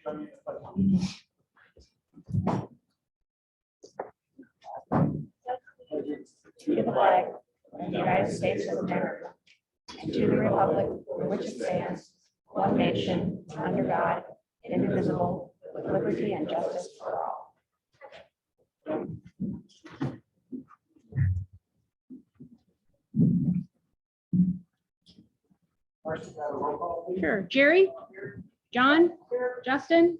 To the flag of the United States of America, and to the republic for which it stands, one nation, under God, indivisible, with liberty and justice for all. Sure. Jerry? John? Justin?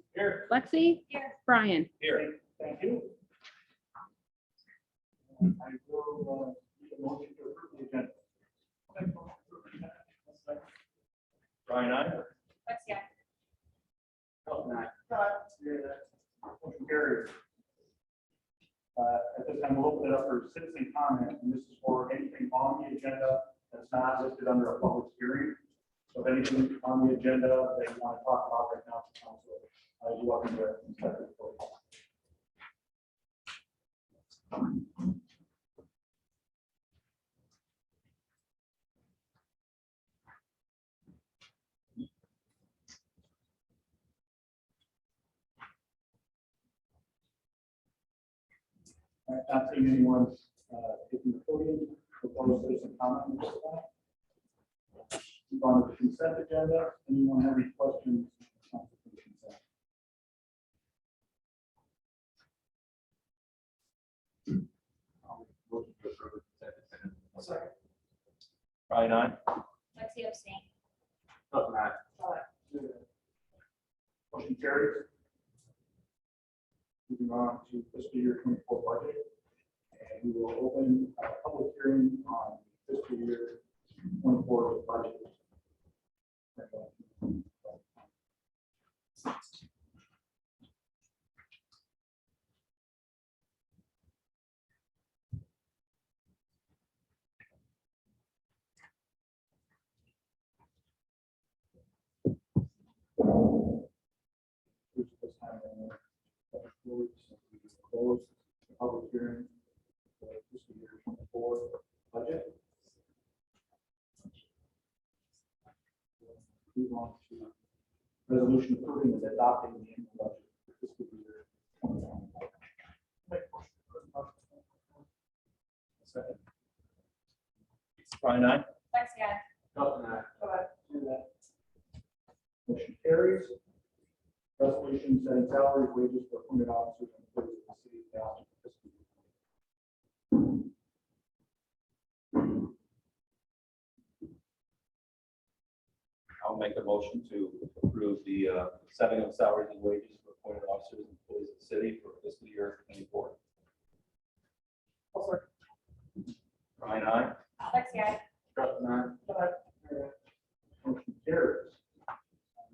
Lexi? Brian? Here. Thank you. I will need a motion to approve the agenda. Brian, aye. Elton, aye. Motion carries. At this time, we'll open it up for citizen comment, and this is for anything on the agenda that's not listed under a public hearing. So if anything on the agenda that you want to talk about right now, council, you're welcome to step forward. All right, not seeing anyone taking the podium, proposed citizen comment. Move on to the consent agenda. Anyone have any questions? On the consent? Second. Brian, aye. Lexi abstain. Elton, aye. Motion carries. Moving on to fiscal year 24 budget. And we will open a public hearing on fiscal year 24 budget. Close the public hearing for fiscal year 24 budget. Move on to resolution approving and adopting the annual budget for fiscal year 2024. Second. Brian, aye. Lexi, aye. Elton, aye. Motion carries. Resolution setting salaries, wages for appointed officers and employees of the city of Dallas for fiscal year. I'll make a motion to approve the setting of salaries and wages for appointed officers and employees of the city for fiscal year 24. Brian, aye. Lexi, aye. Justin, aye. Motion carries.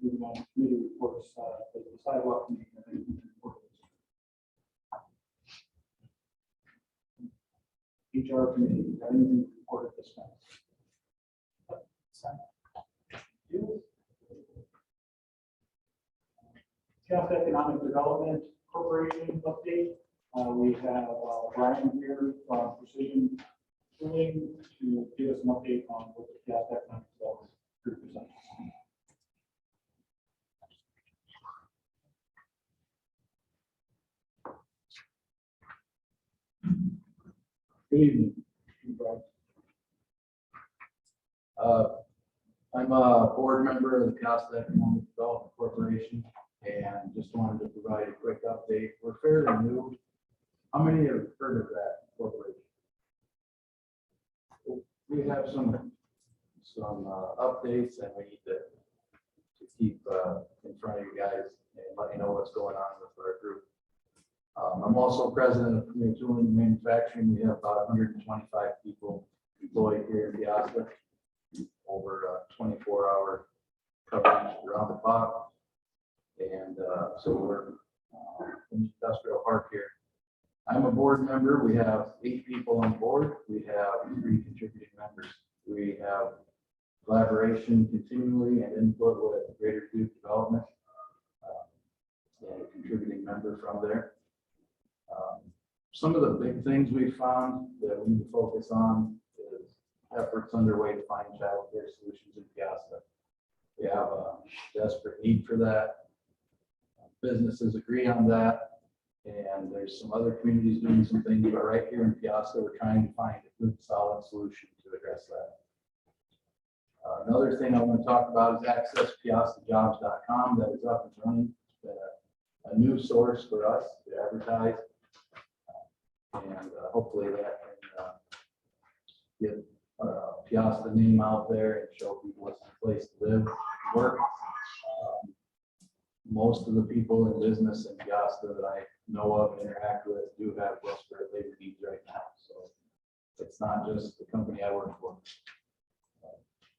Moving on to committee reports, the sidewalk committee. HR committee, is there anything to report at this time? South Economic Development Corporation update. We have Brian here from Precision Tooling to give us an update on what the South Economic Development Group is. Good evening. I'm a board member of the Costa Economic Development Corporation and just wanted to provide a quick update. We're fairly new. How many have heard of that corporation? We have some updates and we need to keep in front of you guys and let you know what's going on with our group. I'm also president of Premier Tooling Manufacturing. We have about 125 people employed here in Piasta, over 24-hour coverage around the clock. And so we're in the industrial park here. I'm a board member. We have 8 people on board. We have 3 contributing members. We have collaboration continually and input with Greater Duke Development and a contributing member from there. Some of the big things we found that we need to focus on is efforts underway to find child care solutions in Piasta. We have a desperate need for that. businesses agree on that. And there's some other communities doing some things, but right here in Piasta, we're trying to find a good, solid solution to address that. Another thing I want to talk about is accesspiastajobs.com that is up and running. A new source for us to advertise. And hopefully that can get Piasta name out there and show people it's a place to live, work. Most of the people in business in Piasta that I know of and interact with do have desperate labor needs right now. So it's not just the company I work for.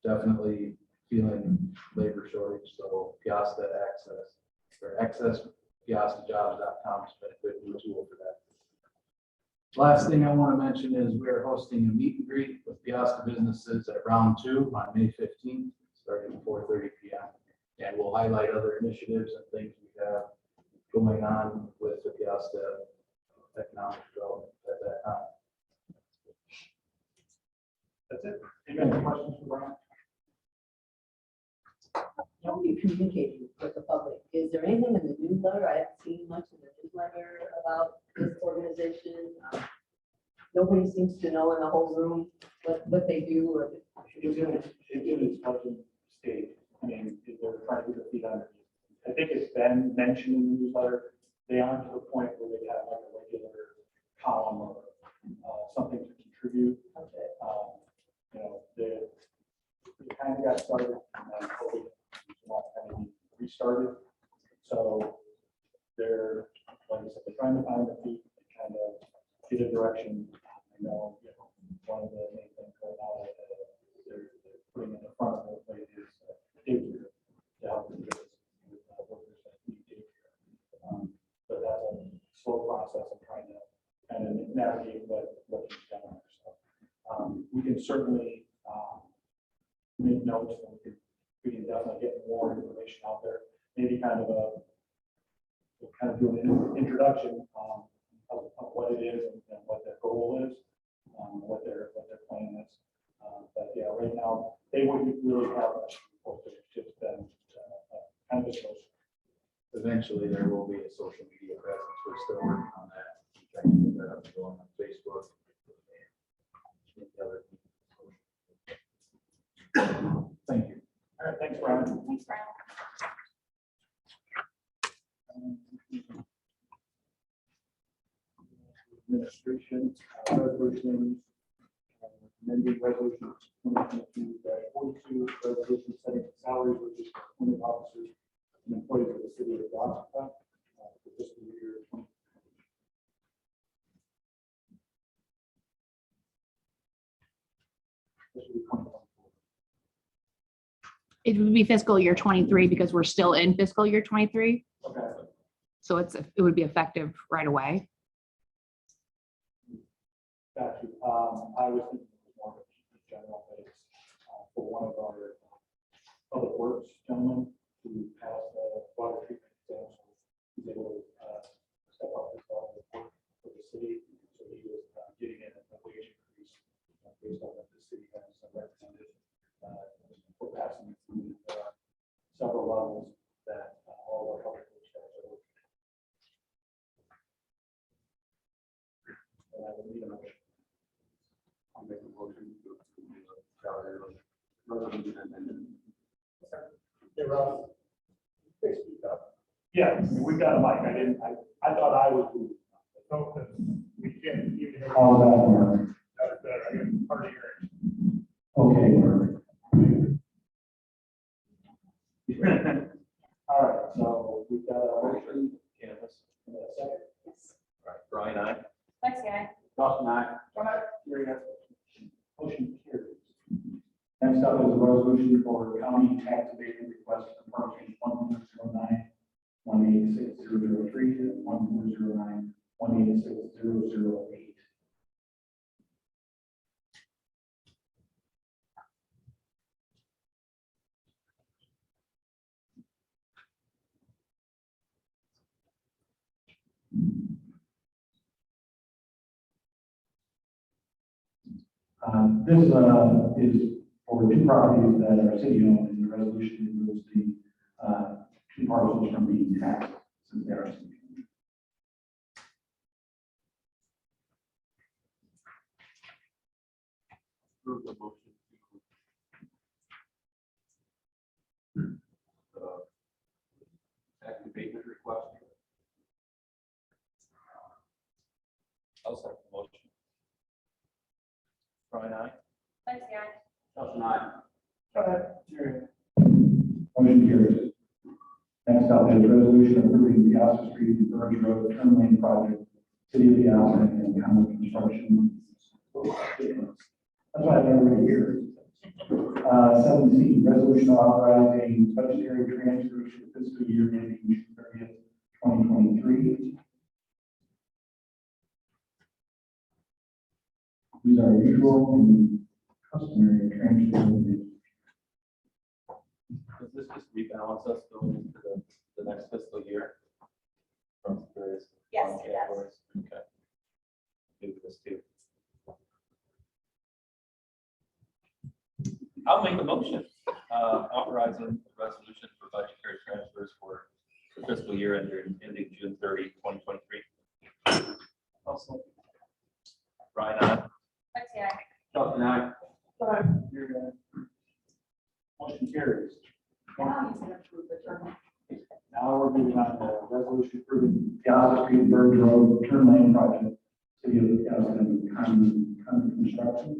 Definitely feeling labor shortage. So Piasta Access or accesspiastajobs.com has been a good new tool for that. Last thing I want to mention is we are hosting a meet and greet with Piasta businesses at round 2 on May 15th, starting at 4:30 p.m. And we'll highlight other initiatives and things we have going on with the Piasta economic development at that time. That's it. Any other questions for Brian? How are you communicating with the public? Is there anything in the newsletter? I haven't seen much in the newsletter about this organization. Nobody seems to know in the whole room what they do or. It's in its budget state. I mean, they're trying to put their feet under. I think it's been mentioned in the newsletter. They aren't to the point where they have like a regular column or something to contribute. Okay. You know, they kind of got started and then COVID kind of restarted. So they're, like I said, they're trying to find their feet and kind of get a direction. I know, one of the main things right now that they're putting in the front of the plate is daycare to help them with workers that need daycare. But that's a slow process of trying to kind of navigate what you've done there. So we can certainly make notes and we can definitely get more information out there. Maybe kind of do an introduction of what it is and what their goal is, what their plan is. But yeah, right now they wouldn't really have much. It's just been kind of a social. Eventually, there will be a social media presence. We're still working on that. Trying to get that up and going on Facebook. Thank you. All right, thanks, Brian. Thanks, Brian. Administration, resolution, amending resolution 2022-42, resolution setting salaries wages for appointed officers and employees of the city of Oxford for fiscal year 2020. Fiscal year 2024. It would be fiscal year 23 because we're still in fiscal year 23. Okay. So it would be effective right away. Got you. I was thinking it was more of a general base for one of our public works gentlemen who passed the water treatment exam. So he's able to step up his level of work for the city. So he was getting in a wage increase based on what the city has recommended for passing through several levels that all our public works guys are working. And I would need a motion. I'll make a motion to approve the salary resolution and yeah, we got a mic. I thought I was. We can't even. All that. That's better. I get hard of hearing. Okay. All right, so we've got a motion. Canvas. And a second. Yes. All right, Brian, aye. Lexi, Dawson, aye. Motion carries. Next up is a resolution for county tax abatement request for purchase 1109 186 003 and 1109 186 008. This is for two properties that are city owned, and the resolution removes the two parcels from being taxed since they are sinking. Approve the motion to tax abatement request. I'll second the motion. Brian, aye. Lexi, aye. Justin, aye. Motion carries. Next up is resolution approving Piazza Street and Burns Road turn lane project, City of Piazza and county construction. That's why I never read here. 17, resolution authorizing budgetary transfers for fiscal year ending June 30th, 2023. These are usual and customary transfers. Does this just rebalance us going into the next fiscal year? From various. Yes, fund it does. categories? Okay. Do this too. I'll make the motion, authorizing the resolution for budgetary transfers for the fiscal year ending June 30, 2023. Also. Brian, aye. Lexi, aye. Justin, aye. Motion carries. Now you can approve the term. Now we're moving on to resolution approving Piazza Street, Burns Road, turn lane project, City of Piazza and county construction.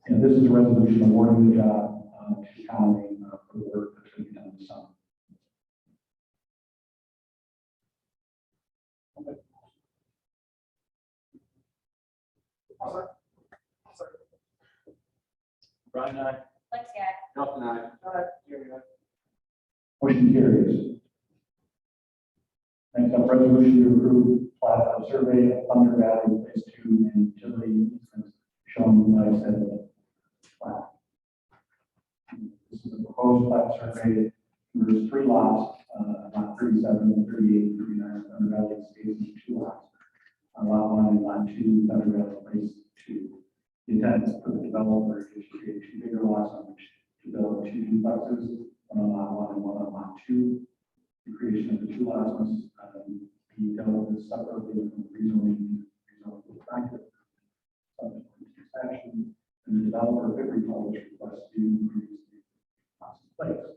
And this is a resolution awarding the job to county for the work that's going to be done this summer. Brian, aye. Lexi, aye. Justin, aye. Motion carries. Next up, resolution to approve plat of survey of Thunder Valley Phase 2 and utility easements shown, like I said, plat. This is a proposed plat survey. There's 3 lots, lot 37, 38, 39, Thunder Valley Estates, and 2 lots. On lot 1 and lot 2, Thunder Valley Phase 2. The intent is for the developer to create 2 bigger lots on which to build 2 duplexes, one on lot 1 and one on lot 2. The creation of the 2 lots must be dealt with separately from rezoning practice. Subject to transaction, and the developer, if it recalls, requests to increase the lots in place.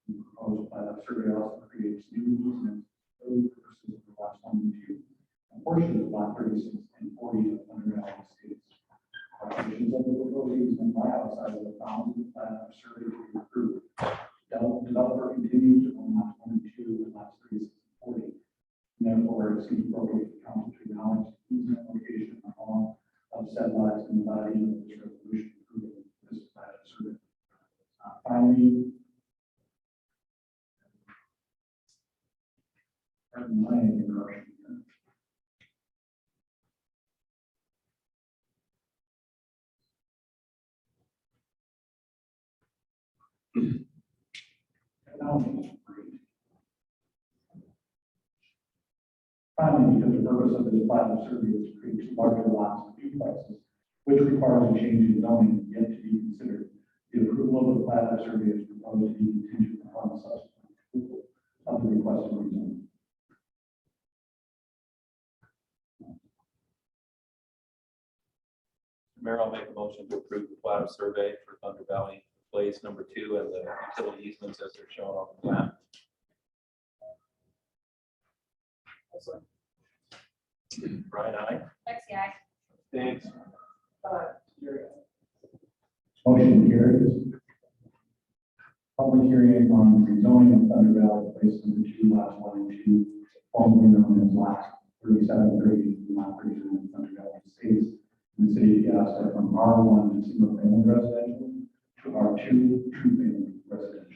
The proposed plat of survey also creates new easements for those purposes for lots 1 and 2, and portions of lot 36 and 40 of Thunder Valley Estates. Operations of the proposed easement lie outside of the bounds of the plat of survey to be approved. Developer continues to own lots 1 and 2 and lots 36 and 40. And therefore, it seems appropriate for council to acknowledge the easement location of all of said lots in the body of this resolution approving this plat of survey. Finally, my interruption. Finally, because the purpose of this plat of survey is to create 2 larger lots of duplexes, which requires a change in zoning yet to be considered. The approval of the plat of survey is proposed to be contingent upon subsequent approval of the requested rezoning. Mayor, I'll make a motion to approve the plat of survey for Thunder Valley Place number 2 and the utility easements as they're shown on the plan. Brian, aye. Lexi, aye. Thanks. Motion carries. Public hearing on the zoning of Thunder Valley Place number 2, lots 1 and 2, formerly known as lots 37, 30, and lot 39 in Thunder Valley Estates, in the city of Piazza, from R1 single family residential to R2 true family residential.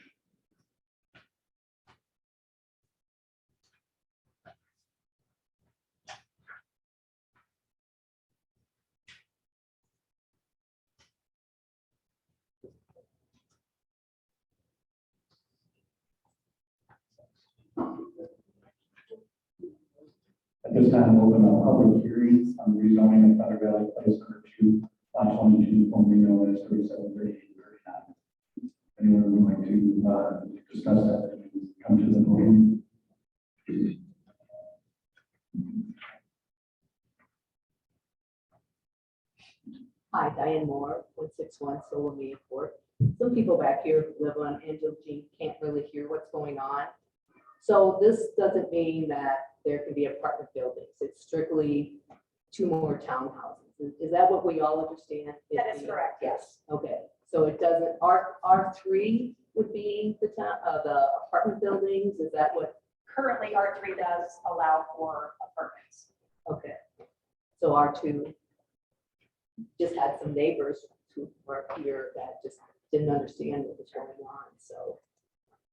At this time, we'll open a public hearing on the rezoning of Thunder Valley Place number 2, lot 22, formerly known as 3738 anyone would like to discuss that, come to the podium. Hi, Diane Moore, 161 Solomia Court. Some people back here who live on Angel G can't really hear what's going on. So this doesn't mean that there can be apartment buildings. It's strictly 2 more townhouses. Is that what we all understand? That is correct, yes. Okay, so it doesn't, R3 would be the town, the apartment buildings? Is that what? Currently, R3 does allow for apartments. Okay. So R2 just had some neighbors who were here that just didn't understand what was going on, so.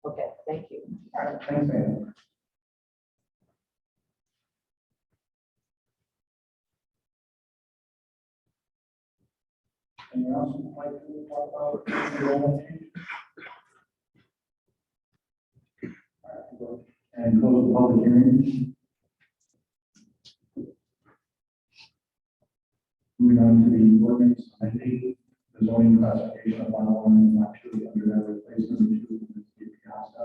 Okay, thank you. All right, thanks, Ann. Anyone else would like to talk about enrollment change? All right, go and close the public hearing. Moving on to the ordinance amending the zoning classification of lot 1 and lot 2 under that replacement of 2 in the Piazza.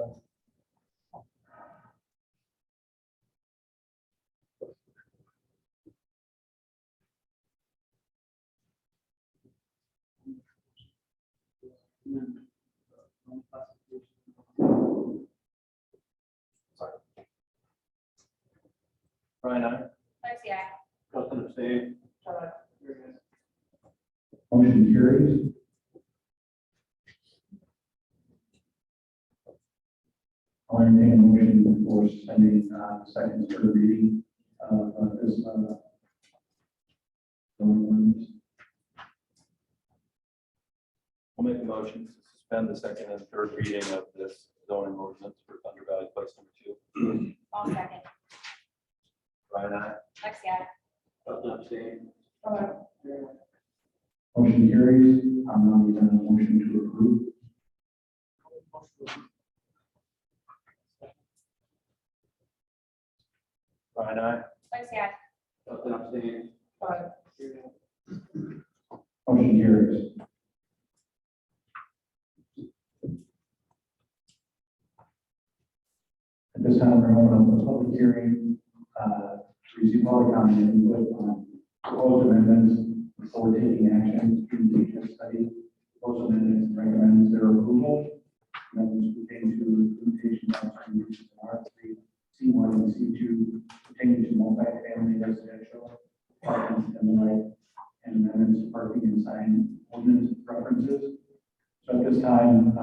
Brian, I. Lexi, aye. Justin, abstain. Motion carries. I'll entertain a motion for suspending second and third reading of this zoning ordinance. I'll make a motion to suspend the second and third reading of this zoning ordinance for Thunder Valley Place number 2. All second. Brian, I. Lexi, aye. Justin, abstain. Motion carries. I'm now going to motion to approve. Brian, I. Lexi, aye. Justin, abstain. Motion carries. At this time, we're going to open up the public hearing, to receive public comment and input on proposed amendments before taking action to take this study. Proposed amendments recommends their approval. Amendments pertaining to limitation downstream uses in R3, C1 and C2 pertaining to multifamily residential apartments and the like, and amendments to parking and sign ordinance preferences. So at this time,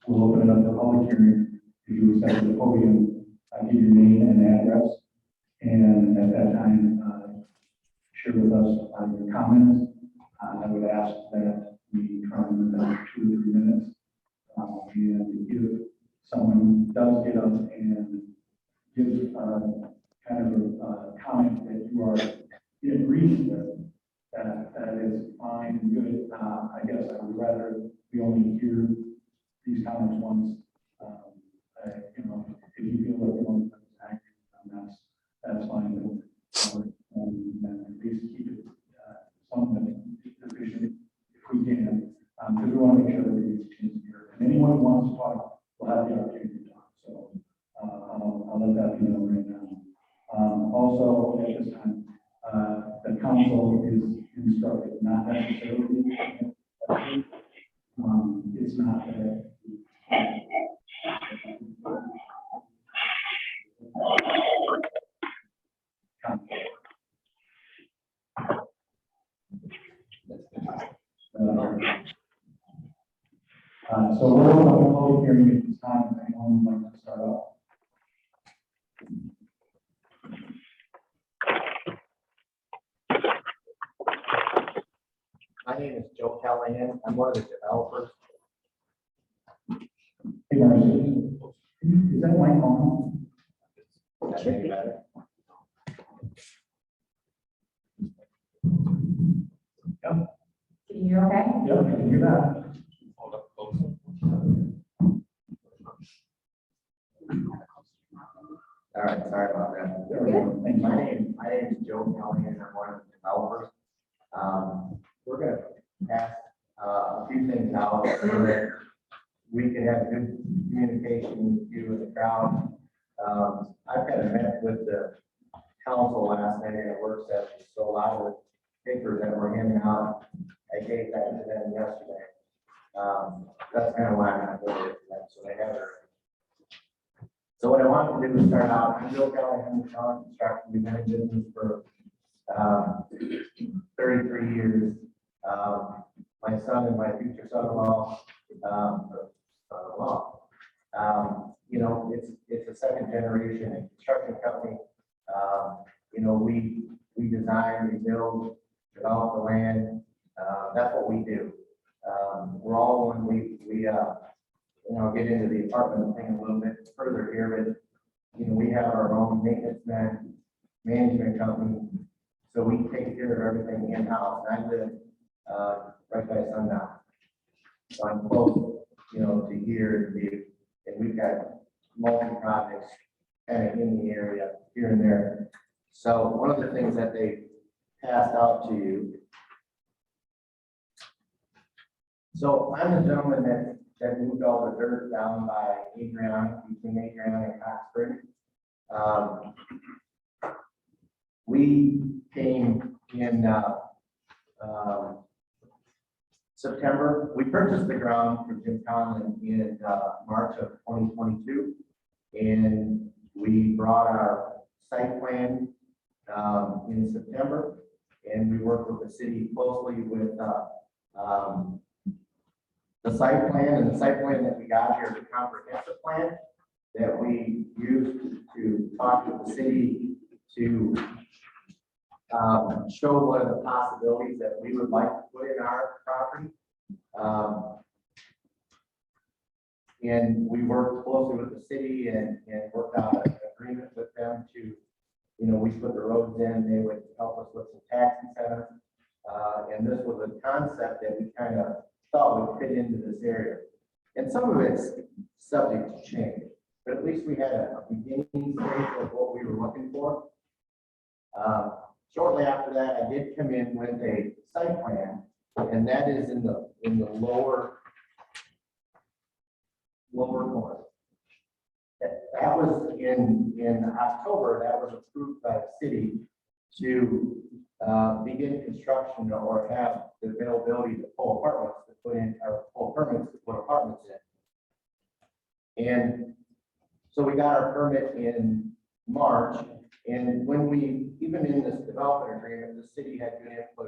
we'll open it up to public hearing. If you would step to the podium, give your name and address, and at that time, share with us your comments. I would ask that we try and limit 2 or 3 minutes. And if someone does get up and gives kind of a comment that you are in agreement with, that is fine and good. I guess I would rather we only hear these comments once. You know, if you feel like you want to act, that's fine. And at least keep it somewhat efficient if we can, because we want to make sure that we get a chance to hear. And anyone who wants to talk will have the opportunity to talk. So I'll let that be known right now. Also, at this time, the council is instructed not necessarily. It's not that. So we're on the public hearing at this time. If anyone would like to start off. My name is Joe Callahan. I'm one of the developers. Hey, Marcy, is that mic on? That may be better. Yep. Can you hear okay? Yep, I can hear that. Hold up, close. All right, sorry about that. There we go. Thank My you. name is Joe Callahan. I'm one of the developers. We're gonna pass a few things out. could have good communication with you and the crowd. I've kind of met with the council last night at a work session, so a lot of the papers that we're handing out, I gave that to them yesterday. That's kind of why I'm not going to that, so they have it. So what I want to do is start out, I'm Bill Kelly, I'm with Collin Construction, we've been in business for 33 years. My son and my future son-in-law, you know, it's a second generation construction company. You know, we design, we build, develop the land. That's what we do. We're all when we you know, get into the apartment thing a little bit further here, but you know, we have our own maintenance management company. So we take care of everything in-house. And I live right by Sundown. So I'm close, you know, to here, and we've got multi-projects kind of in the area here and there. So one of the things that they passed out to you. So I'm the gentleman that moved all the dirt down by Adrian, between Adrian and Cox Spring. We came in September. We purchased the ground from Jim Conlon in March of 2022. And we brought our site plan in September. And we worked with the city closely with the site plan, and the site plan that we got here is a comprehensive plan that we used to talk with the city to show what are the possibilities that we would like to put in our property. And we worked closely with the city and worked out an agreement with them to, you know, we put the roads in, they would help us with some tax incentives. And this was a concept that we kind of thought would fit into this area. And some of it's subject to change, but at least we had a beginning stage of what we were looking for. Shortly after that, I did come in with a site plan, and that is in the lower corner. That was in October, that was approved by the city to begin construction or have the availability to pull apartments to put in, or pull permits to put apartments in. And so we got our permit in March, and when we, even in this development agreement, the city had good input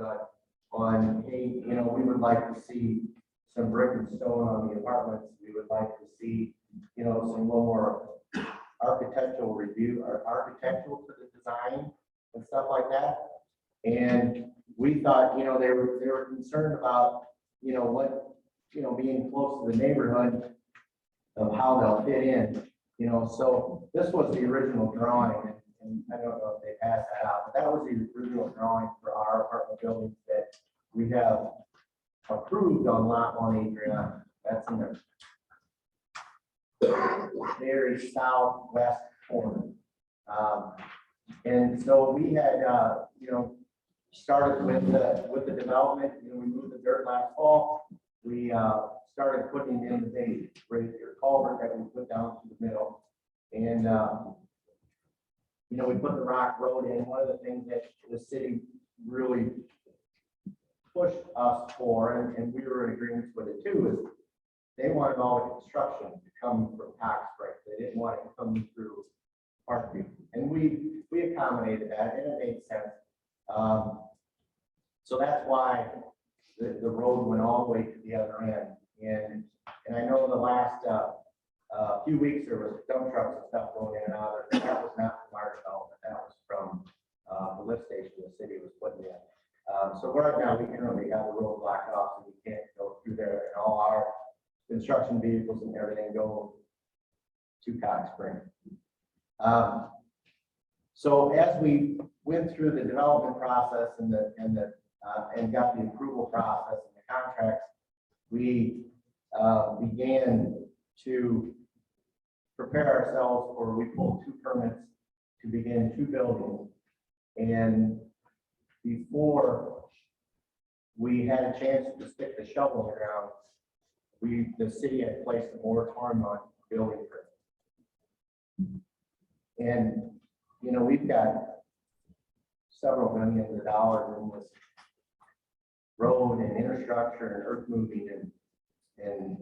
on, hey, you know, we would like to see some brick and stone on the apartments. We would like to see, you know, some little more architectural review or architectural to the design and stuff like that. And we thought, you know, they were concerned about, you know, what, you know, being close to the neighborhood of how they'll fit in, you know. So this was the original drawing, and I don't know if they passed that out, but that was the original drawing for our apartment buildings that we have approved on lot 1 Adrian. That's in the very southwest corner. And so we had, you know, started with the development. You know, we moved the dirt last fall. We started putting in the base bridge or culvert that we put down to the middle. And, you know, we put the rock road in. One of the things that the city really pushed us for, and we were in agreement with it too, is they wanted all the construction to come from Cox Springs. They didn't want it coming through Parkview. And we accommodated that, and it made sense. So that's why the road went all the way to the other end. And I know the last few weeks there was dump trucks and stuff going in and out of there. That was not from our development. That was from the lift station the city was putting in. So right now we currently have the road blocked off, so we can't go through there, and all our construction vehicles and everything go to Cox Spring. So as we went through the development process and got the approval process and the contracts, we began to prepare ourselves for, we pulled 2 permits to begin 2 buildings. And before we had a chance to stick the shovel in the ground, the city had placed a moratorium on building permits. And, you know, we've got several millions of dollars in this road and infrastructure and earth moving and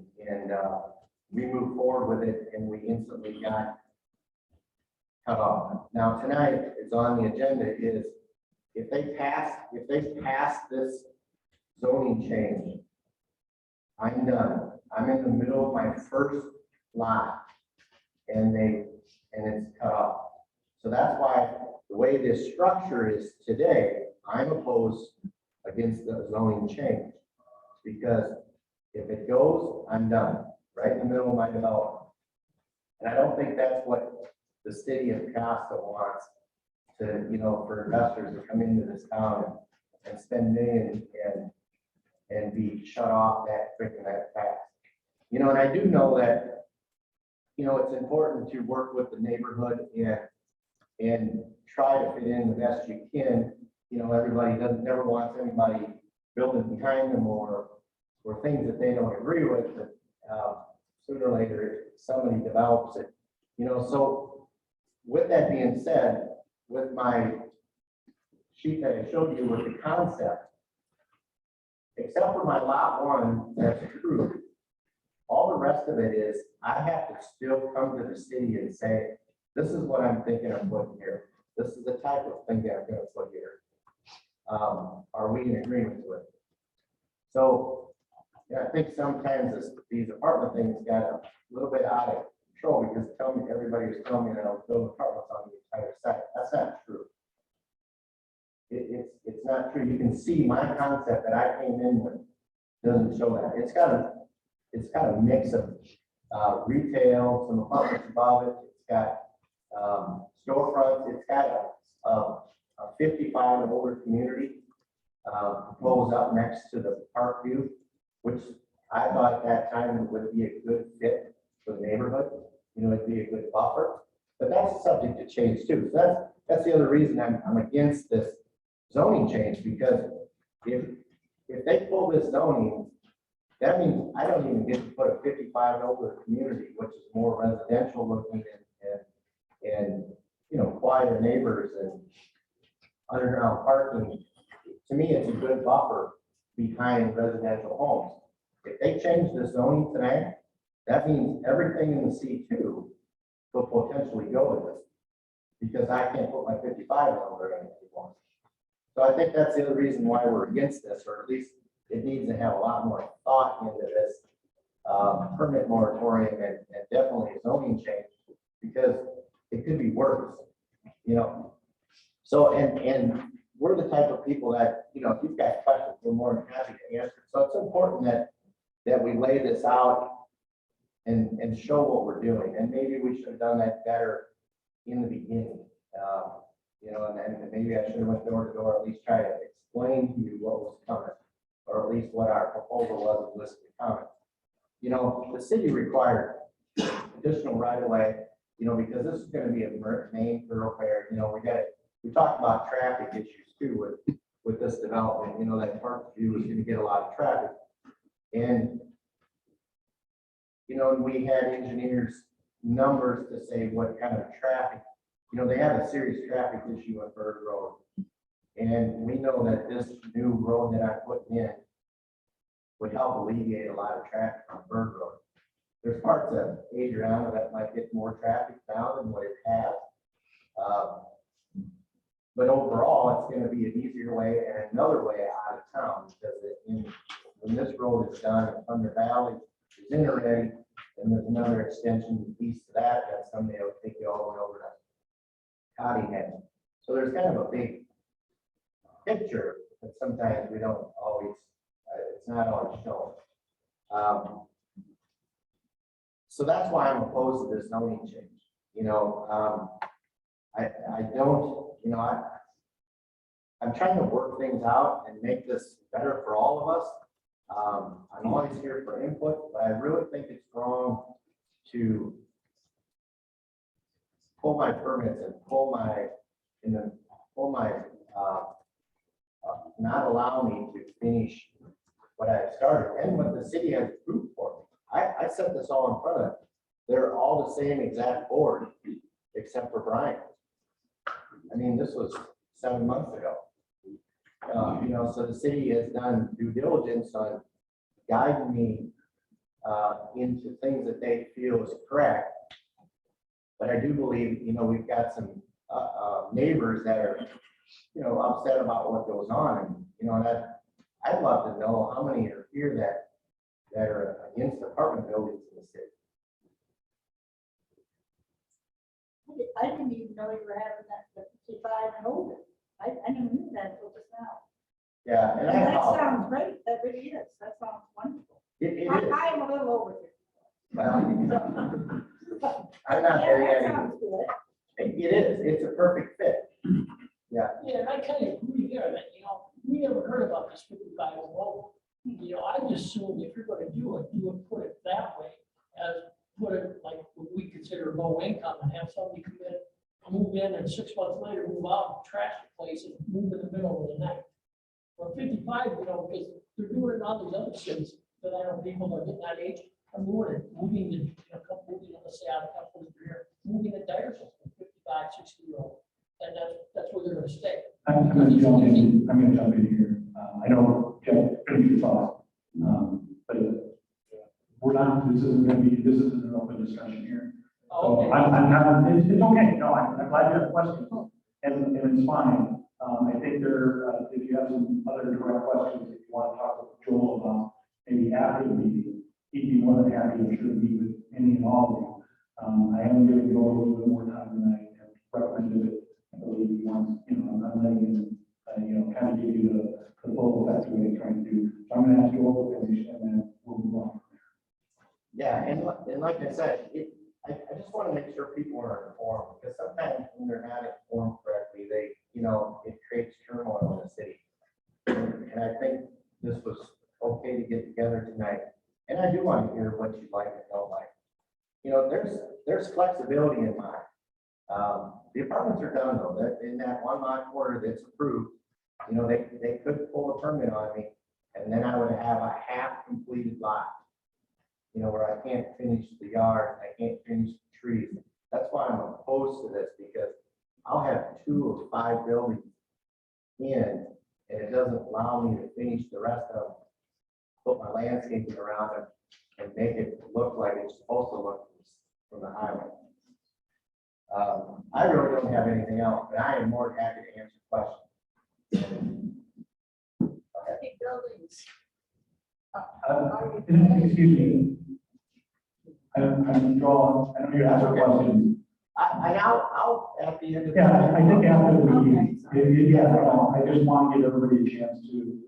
we moved forward with it and we instantly got cut off. Now, tonight is on the agenda is if they pass this zoning change, I'm done. I'm in the middle of my first lot and it's cut off. So that's why the way this structure is today, I'm opposed against the zoning change. Because if it goes, I'm done, right in the middle of my development. And I don't think that's what the city of Costa wants to, you know, for investors to come into this town and spend millions and be shut off that quick and that fast. You know, and I do know that, you know, it's important to work with the neighborhood and try to fit in the best you can. You know, everybody never wants anybody building behind them or things that they don't agree with, but sooner or later, somebody develops it. You know, so with that being said, with my sheet that I showed you with the concept, except for my lot one, that's approved. All the rest of it is, I have to still come to the city and say, this is what I'm thinking of putting here. This is the type of thing that I'm gonna put here. Are we in agreement with it? So, yeah, I think sometimes these apartment things got a little bit out of control because everybody was telling me that I'll build apartments on the entire site. That's not true. It's not true. You can see my concept that I came in with doesn't show that. It's got a mix of retail, some apartments above it. It's got storefronts. It's got a 55 and older community proposed up next to the park view, which I thought at that time would be a good fit for the neighborhood. You know, it'd be a good buffer, but that's subject to change too. So that's the other reason I'm against this zoning change, because if they pull this zoning, that means I don't even get to put a 55 and older community, which is more residential looking and you know, quieter neighbors and underground parking. To me, it's a good buffer behind residential homes. If they change the zoning tonight, that means everything in the C2 will potentially go with it, because I can't put my 55 and older in anymore. So I think that's the other reason why we're against this, or at least it needs to have a lot more thought into this permit moratorium and definitely a zoning change, because it could be worse, you know. So, and we're the type of people that, you know, if you've got questions, we're more than happy to answer. So it's important that we lay this out and show what we're doing. And maybe we should have done that better in the beginning. You know, and maybe I should have went door to door, at least try to explain to you what was coming, or at least what our proposal was and listen to comments. You know, the city required additional right of way, you know, because this is going to be a main thoroughfare. You know, we talked about traffic issues too with this development. You know, that Park View is going to get a lot of traffic. And, you know, we had engineers numbers to say what kind of traffic. You know, they have a serious traffic issue on Bird Road. And we know that this new road that I'm putting in would help alleviate a lot of traffic on Bird Road. There's parts of Adriana that might get more traffic down than what it has. But overall, it's going to be an easier way and another way out of town, because when this road is done, Thunder Valley is in already, and there's another extension east of that someday will take you all the way over to Cottingham. So there's kind of a big picture, but sometimes we don't always, it's not always shown. So that's why I'm opposed to this zoning change. You know, I don't, you know, I'm trying to work things out and make this better for all of us. I'm always here for input, but I really think it's wrong to pull my permits and not allow me to finish what I started and what the city has approved for me. I set this all in front of, they're all the same exact board, except for Brian. I mean, this was 7 months ago. You know, so the city has done due diligence on guiding me into things that they feel is correct. But I do believe, you know, we've got some neighbors that are, you know, upset about what goes on. And, you know, that I'd love to know how many are here that are against apartment buildings in the city. I didn't even know you were having that 55 and older. I never knew that until just now. Yeah, and That sounds great. That really is. That sounds wonderful. it is. I am a little over here. Well, I'm not there Yeah, yet. that either. sounds good. It is. It's a perfect fit. Yeah, and I kind of agree there that, you know, we never heard about this 55 and over. You know, I just assumed if you're gonna do it, you would put it that way, as put it like what we consider low income and have somebody come in, move in, and 6 months later move out, trash the place and move in the middle of the night. For 55, you know, because they're doing it in all these other cities that I know people that are getting that age, are moving the, you know, let's say out of couple of here, moving the Dyersville from 55, 60-year-old. And that's where they're gonna stay. I'm gonna jump in here. I know, Jeff, finish your thought. But we're not, this isn't an open discussion here. Oh, So okay. I'm not, it's okay. No, I'm glad you have a question. And it's fine. I think if you have some other direct questions, if you want to talk with Joel about maybe after the meeting, he'd be more than happy to meet with any and all of you. I am giving Joel a little bit more time than I have recommended it. I believe he wants, you know, I'm letting him, you know, kind of give you the full effect of what he's trying to do. So I'm gonna ask Joel to finish and then we'll move on. Yeah, and like I said, I just want to make sure people are informed, because sometimes when they're not informed correctly, you know, it creates turmoil in the city. And I think this was okay to get together tonight. And I do want to hear what you like and don't like. You know, there's flexibility in mine. The apartments are done though, that in that one lot corner that's approved, you know, they could pull a permit on me, and then I would have a half completed lot. You know, where I can't finish the yard, I can't finish the trees. That's why I'm opposed to this, because I'll have 2 of 5 buildings in, and it doesn't allow me to finish the rest of them. Put my landscaping around it and make it look like it's supposed to look from the highway. I really don't have anything else, but I am more than happy to answer questions. Big buildings. Excuse me. I'm Joel. I know you asked a question. I'll at the end of. Yeah, I think after the meeting, I just want to give everybody a chance to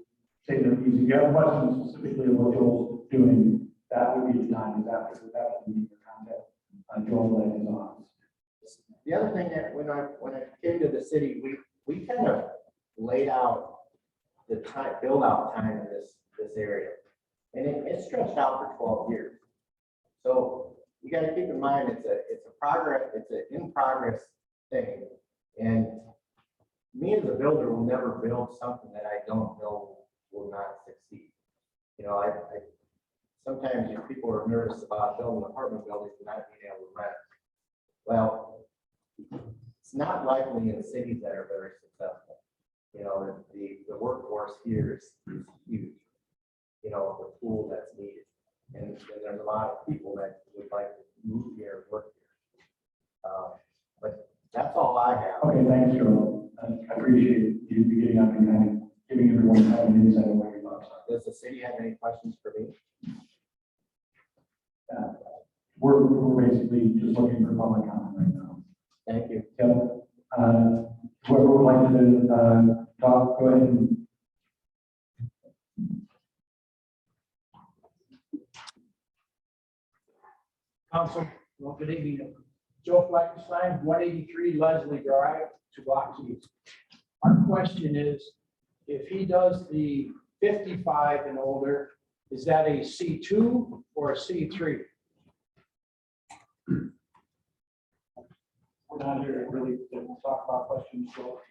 say their piece. If you have questions specifically of what Joel's doing, that would be the time, is after the meeting, contact Joel and his office. The other thing that when I came to the city, we kind of laid out the time, build out time in this area. And it stretched out for 12 years. So you got to keep in mind, it's an in progress thing. And me as a builder will never build something that I don't know will not succeed. You know, I sometimes people are nervous about building apartment buildings and not being able to rent. Well, it's not likely in cities that are very successful. You know, the workforce here is huge. You know, the pool that's needed. And there's a lot of people that would like to move here and work here. But that's all I have. Okay, thanks, Joel. I appreciate you getting up and kind of giving everyone kind of an insight of what your thoughts are. Does the city have any questions for me? We're basically just looking for public comment right now. Thank you. Yep. Whoever would like to talk, go ahead and. Council, well, good evening. Joe Fleckenstein, 183 Leslie Drive, Tubaxi. Our question is, if he does the 55 and older, is that a C2 or a C3? We're not here really to talk about questions, so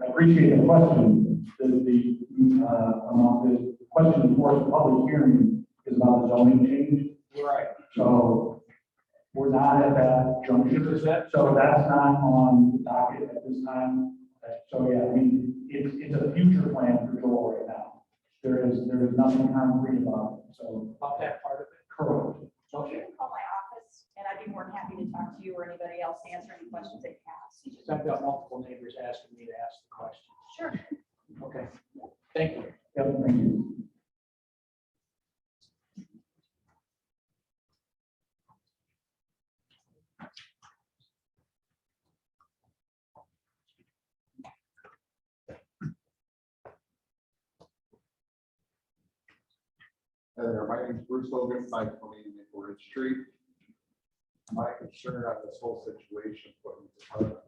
I appreciate the question. The question for the public hearing is about the zoning change. Right. So we're not at that juncture. So that's not on the docket at this time. So yeah, I mean, it's a future plan for Joel right now. There is nothing concrete about it, so. About that part of it. Correct. You can call my office and I'd be more than happy to talk to you or anybody else to answer any questions that you have. So I've got multiple neighbors asking me to ask the question. Sure. Okay, thank you. Yep, thank you. Hi there, my name is Bruce Logan, 528 Maple Ridge Street. My concern on this whole situation, putting the department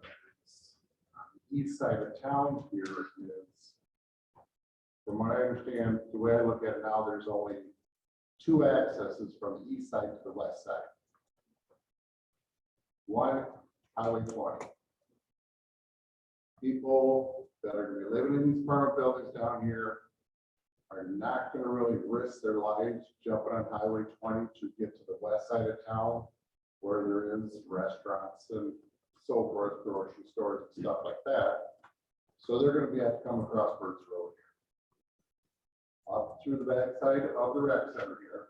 is on the east side of town here is, from what I understand, the way I look at it now, there's only 2 accesses from the east side to the west side. One, Highway 20. People that are gonna be living in these apartment buildings down here are not gonna really risk their lives jumping on Highway 20 to get to the west side of town where there is restaurants and so forth, grocery stores and stuff like that. So they're gonna have to come across Birds Road here. Up through the backside of the rec center here.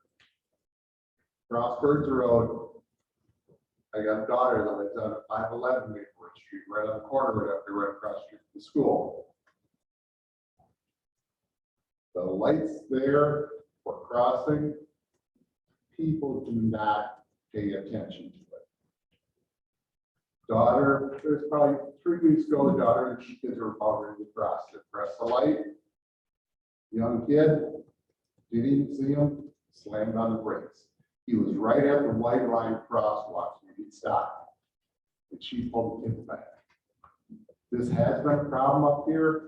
Cross Birds Road. I got a daughter that lives on 511 Maple Ridge Street, right on the corner, right across the street from the school. The lights there for crossing, people do not pay attention to it. Daughter, there's probably 3 weeks ago, the daughter and she kids were about ready to cross it. Press the light. Young kid, didn't even see him, slammed on the brakes. He was right at the white line crosswalk, and he stopped. And she pulled the kid back. This has been a problem up here.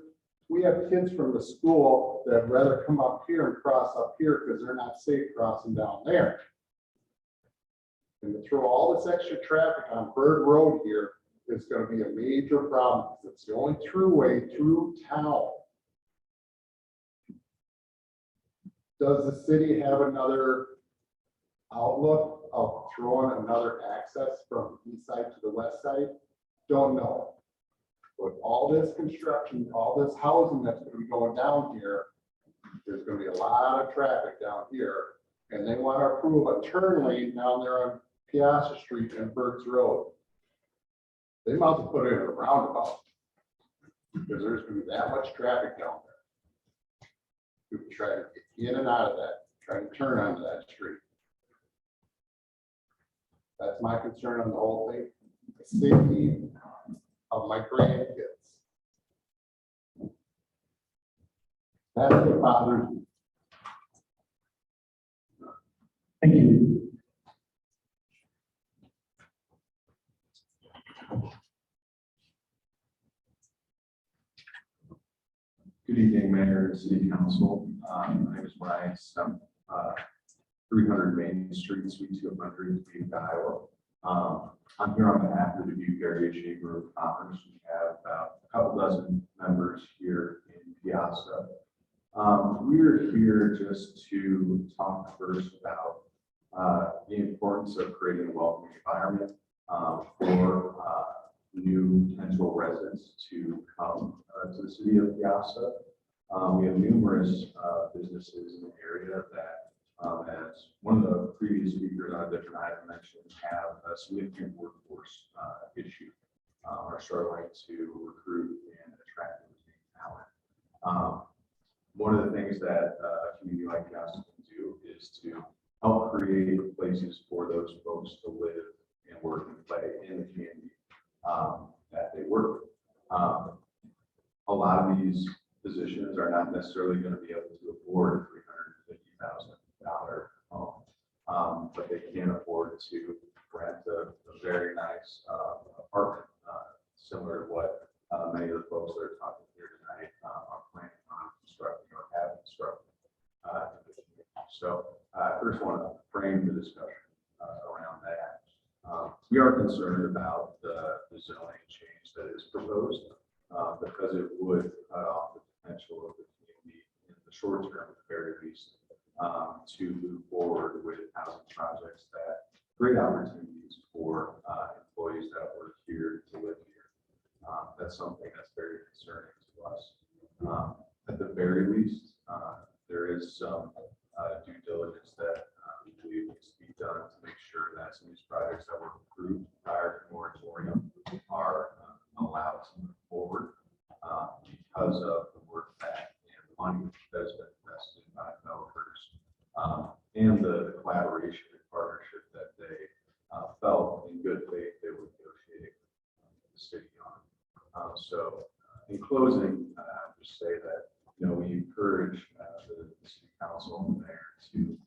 We have kids from the school that rather come up here and cross up here because they're not safe crossing down there. And to throw all this extra traffic on Bird Road here is going to be a major problem. It's the only throughway through town. Does the city have another outlook of throwing another access from the east side to the west side? Don't know. With all this construction, all this housing that's going to be going down here, there's going to be a lot of traffic down here. And they want to approve a turn lane down there on Piazza Street and Birds Road. They might have to put in a roundabout because there's going to be that much traffic down there. People try to get in and out of that, try to turn onto that street. That's my concern on the whole thing. The safety of my grandkids. That's what bothers me. Thank you. Good evening, Mayor and City Council. My name is Brian Stump, 300 Main Street, Suite 200, Dubuque, Iowa. I'm here on behalf of the Dubuque Area Chamber of Commerce. We have about a couple dozen members here in Piazza. We're here just to talk first about the importance of creating a welcoming environment for new potential residents to come to the city of Piazza. We have numerous businesses in the area that, as one of the previous speakers on a different item mentioned, have a significant workforce issue, are struggling to recruit and attract and retain talent. One of the things that a community like Piazza can do is to help create places for those folks to live and work and play in the community that they work. A lot of these positions are not necessarily going to be able to afford a $350,000 home, but they can afford to rent a very nice apartment, similar to what many of the folks that are talking here tonight are planning on constructing or have constructed. So I first want to frame the discussion around that. We are concerned about the zoning change that is proposed because it would cut off the potential of the community in the short term, at the very least, to move forward with housing projects that create opportunities for employees that work here to live here. That's something that's very concerning to us. At the very least, there is some due diligence that we believe needs to be done to make sure that some of these projects that were approved prior to moratorium are allowed to move forward because of the work that and the money that has been invested by developers and the collaboration and partnership that they felt in good faith they were negotiating with the city on. So in closing, I'll just say that we encourage the city council and the mayor to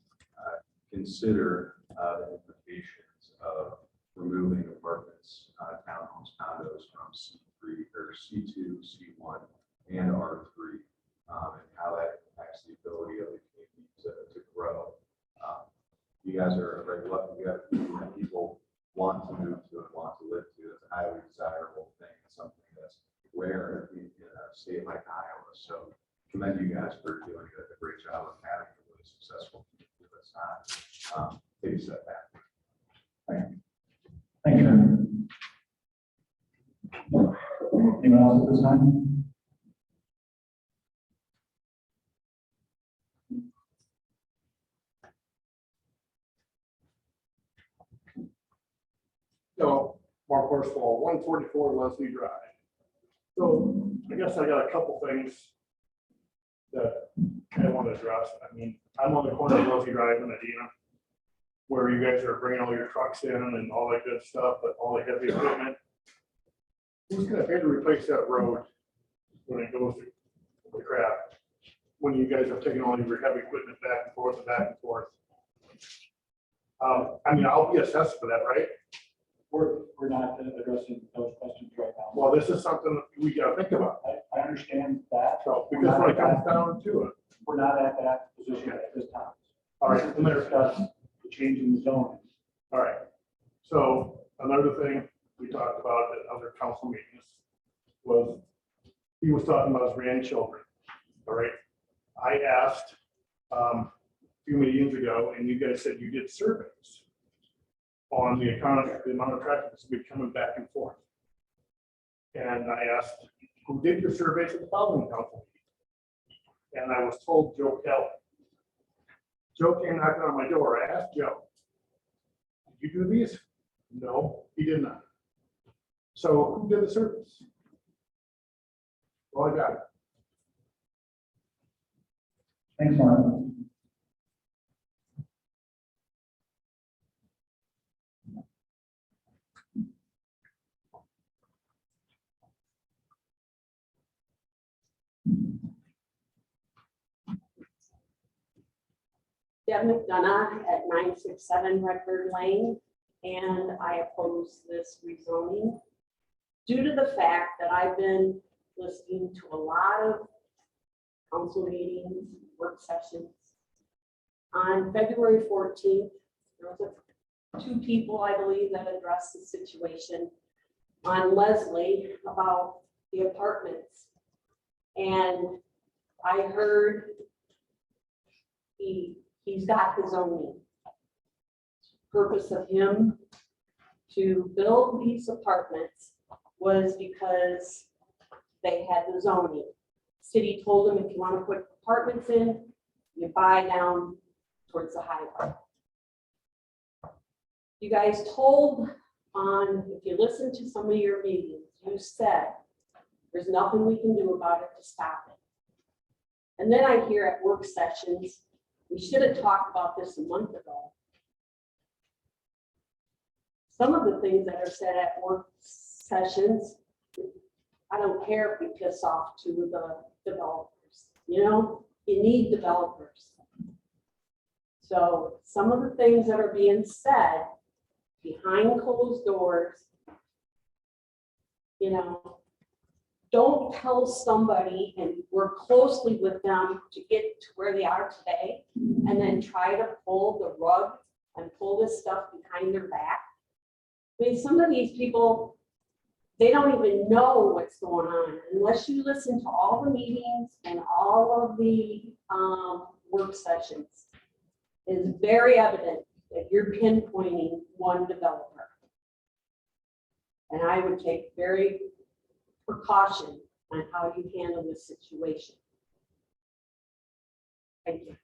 consider the implications of removing apartments, townhomes, condos from C3 or C2, C1, and R3, and how that impacts the ability of the community to grow. You guys are very lucky. You have people want to move to and want to live to. It's a highly desirable thing. It's something that's rare in a state like Iowa. So commend you guys for doing a great job of having a really successful community that's not take a step back. Thank you. Anyone else at this time? No, Mark Horsfall, 144 Leslie Drive. So I guess I got a couple things that I want to address. I mean, I'm on the corner of Leslie Drive and Adina, where you guys are bringing all your trucks in and all that good stuff, but all the heavy equipment. Who's going to pay to replace that road when it goes to the crap? When you guys are taking all your heavy equipment back and forth and back and forth. I mean, I'll be assessed for that, right? We're not addressing those questions right now. Well, this is something we got to think about. I understand that. So, because when it comes down to it. We're not at that position at this time. All right, Let me discuss the change in the zoning. all right. So another thing we talked about at other council meetings was, he was talking about his grandchildren. All right. I asked a few meetings ago, and you guys said you did surveys on the amount of traffic that's been coming back and forth. And I asked, who did your surveys at the following council meeting? And I was told Joe Kelly. Joe came knocking on my door. I asked Joe, did you do these? No, he did not. So who did the surveys? Well, I got it. Thanks, Mark. Deb McDonough at 967 Redbird Lane, and I oppose this rezoning due to the fact that I've been listening to a lot of council meetings, work sessions. On February 14th, there was two people, I believe, that addressed the situation on Leslie about the apartments. And I heard he's got the zoning. Purpose of him to build these apartments was because they had the zoning. City told him, if you want to put apartments in, you buy down towards the highway. You guys told if you listen to some of your meetings, you said there's nothing we can do about it to stop it. And then I hear at work sessions, we should have talked about this a month ago. Some of the things that are said at work sessions, I don't care if we piss off to the developers. You need developers. So some of the things that are being said behind closed doors, don't tell somebody and work closely with them to get to where they are today, and then try to pull the rug and pull this stuff behind their back. I mean, some of these people, they don't even know what's going on unless you listen to all the meetings and all of the work sessions. is very evident that you're pinpointing one developer. And I would take very precaution on how you handle this situation. Thank you.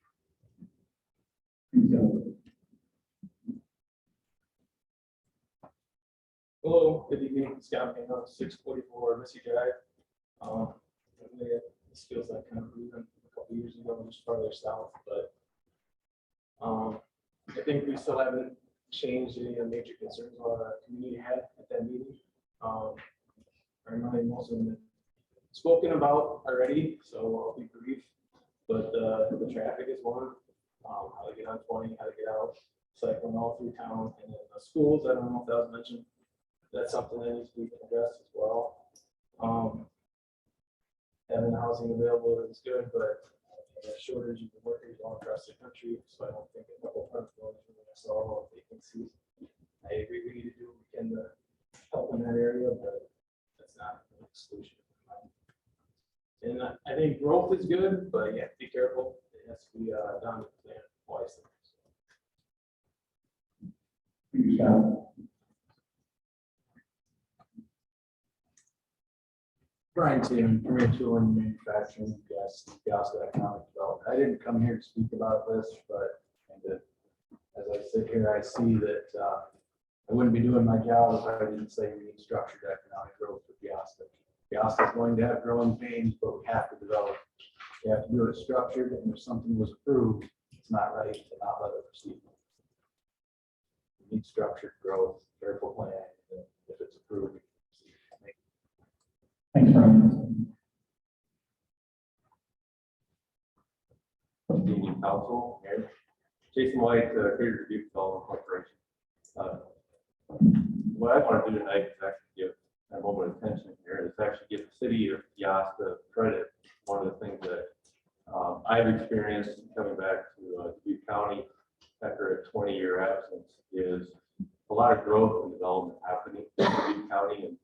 Hello, good evening, Scott Payne, 644 Missy Drive. This feels like kind of moving a couple years ago, just farther south, but I think we still haven't changed any of the major concerns our community had at that meeting. I know most of them have spoken about already, so I'll be brief, but the traffic is one, how to get on 20, how to get out, cycling all through town, and then the schools, I don't know if that was mentioned. That's something that needs to be addressed as well. Having housing available is good, but a shortage of workers all across the country, so I don't think a couple of months ago, I saw all the vacancies. I agree we need to do what we can to help in that area, but that's not an exclusion. And I think growth is good, but you have to be careful. It has to be done wisely. Brian Tatum, Premier Tooling Manufacturing, yes, Piasta Economic Development. I didn't come here to speak about this, but as I sit here, I see that I wouldn't be doing my job if I didn't say we need structured economic growth for Piasta. Piasta is going to have growing pains, but we have to develop. We have to do it structured, and if something was approved, it's not right to not let it proceed. We need structured growth, careful planning, and if it's approved, we can proceed. Thanks, Brian. Union Council, Mayor. Jason White, Creative Review Development Corporation. What I want to do tonight is actually give a moment of attention here. Is actually give the city of Piasta credit. One of the things that I've experienced coming back to Dubuque County after a 20-year absence is a lot of growth and development happening in Dubuque County, and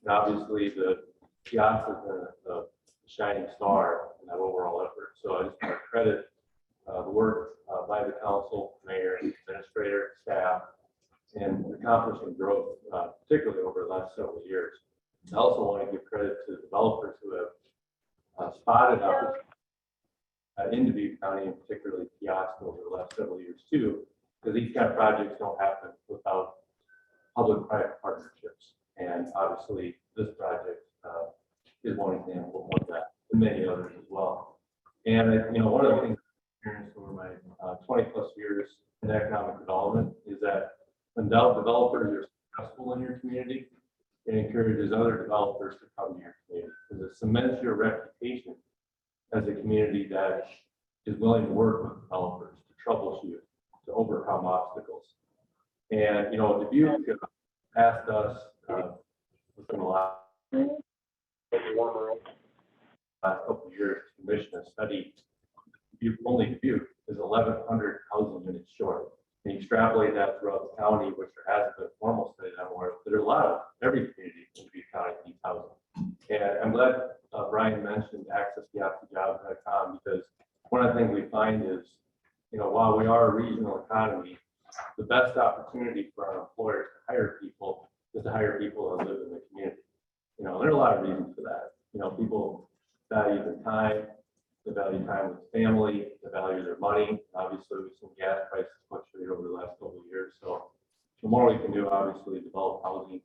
obviously the Piasta has been a shining star in that overall effort. So I just want to credit the work by the council, mayor, administrator, staff, and accomplishing growth, particularly over the last several years. I also want to give credit to the developers who have spotted opportunities in Dubuque County, and particularly Piasta over the last several years too, because these kind of projects don't happen without public-private partnerships. And obviously, this project is one example of that, and many others as well. And one of the things I've experienced over my 20+ years in economic development is that when developers are successful in your community, it encourages other developers to come to your community, because it cements your reputation as a community that is willing to work with developers to troubleshoot, to overcome obstacles. And Dubuque asked us within the last couple of years to commission a study. Only Dubuque is 1,100 housing units short. And you extrapolate that throughout the county, which there hasn't been a formal study that I'm aware of, but there's a lot of every community in Dubuque County needs housing. And I'm glad Brian mentioned accesspiastajobs.com, because one of the things we find is, while we are a regional economy, the best opportunity for our employers to hire people is to hire people that live in the community. There are a lot of reasons for that. People value their time, they value time with family, they value their money. Obviously, we've seen gas prices fluctuate over the last couple of years. So the more we can do, obviously, develop housing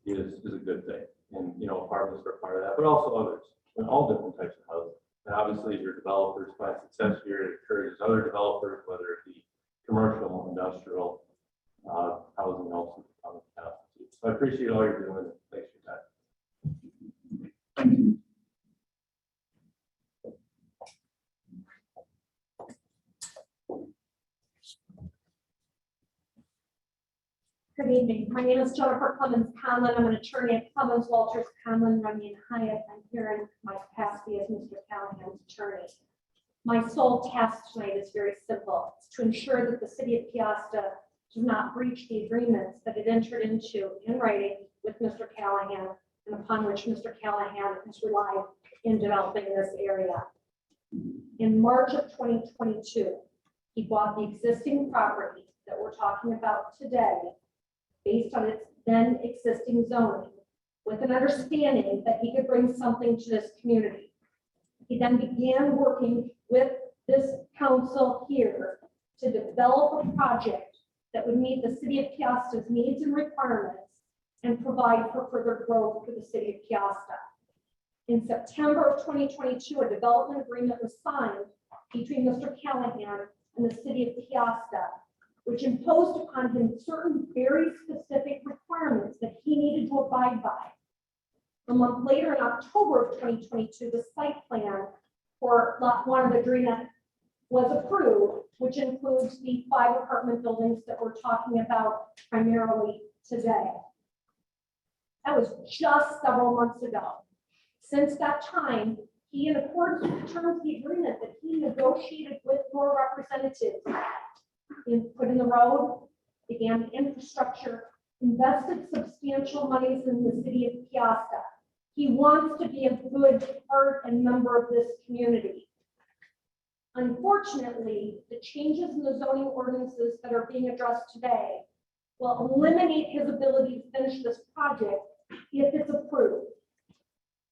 is a good thing. And, apartments are part of that, but also others, and all different types of housing. And obviously, your developers find success here, it encourages other developers, whether it be commercial, industrial, housing also become a capacity. So I appreciate all you're doing. Thanks for your time. Good evening. My name is Jennifer Clemens Conlon. I'm an attorney at Clemens Walters Conlon, Runyon Hyatt. I'm here in my capacity as Mr. Callahan's attorney. My sole task tonight is very simple. It's to ensure that the city of Piasta does not breach the agreements that it entered into in writing with Mr. Callahan, and upon which Mr. Callahan has relied in developing this area. In March of 2022, he bought the existing property that we're talking about today based on its then existing zoning, with an understanding that he could bring something to this community. He then began working with this council here to develop a project that would meet the city of Piasta's needs and requirements and provide for further growth for the city of Piasta. In September of 2022, a development agreement was signed between Mr. Callahan and the city of Piasta, which imposed upon him certain very specific requirements that he needed to abide by. A month later, in October of 2022, the site plan for Lot 1 of Adrena was approved, which includes the 5 apartment buildings that we're talking about primarily today. That was just several months ago. Since that time, he, in accordance with the terms of the agreement that he negotiated with your representatives, put in the road, began infrastructure, invested substantial monies in the city of Piasta. He wants to be a good part and member of this community. Unfortunately, the changes in the zoning ordinances that are being addressed today will eliminate his ability to finish this project if it's approved.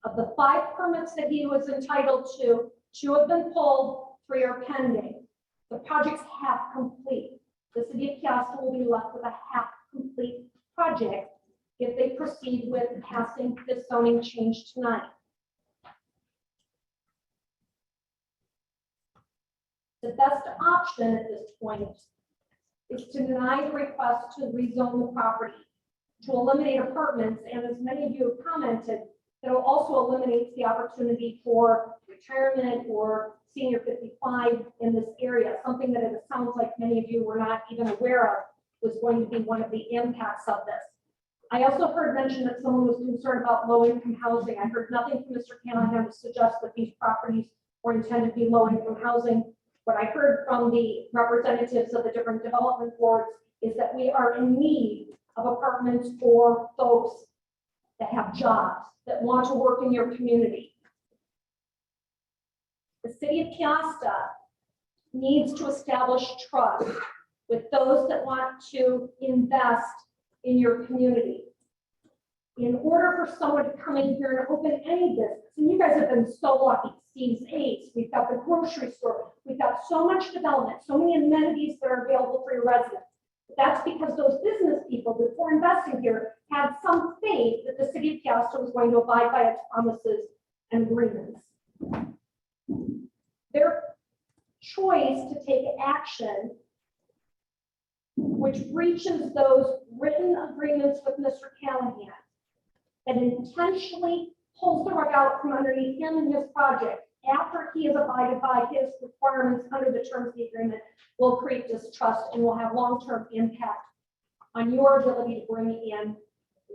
Of the 5 permits that he was entitled to, 2 have been pulled, 3 are pending. The project's half complete. The city of Piasta will be left with a half complete project if they proceed with passing this zoning change tonight. The best option at this point is to deny the request to rezone the property, to eliminate apartments, and as many of you have commented, that will also eliminate the opportunity for retirement or senior 55 in this area, something that it sounds like many of you were not even aware of was going to be one of the impacts of this. I also heard mention that someone was concerned about low-income housing. I heard nothing from Mr. Callahan to suggest that these properties were intended to be low-income housing. What I heard from the representatives of the different development boards is that we are in need of apartments for folks that have jobs, that want to work in your community. The city of Piasta needs to establish trust with those that want to invest in your community. In order for someone to come in here and open any business, and you guys have been so lucky, Steve's Ace, we've got the grocery store, we've got so much development, so many amenities that are available for your residents. That's because those business people, before investing here, had some faith that the city of Piasta was going to abide by its promises and agreements. Their choice to take action which breaches those written agreements with Mr. Callahan, that intentionally pulls the rug out from underneath him and his project after he has abided by his requirements under the terms of the agreement, will create distrust and will have long-term impact on your ability to bring in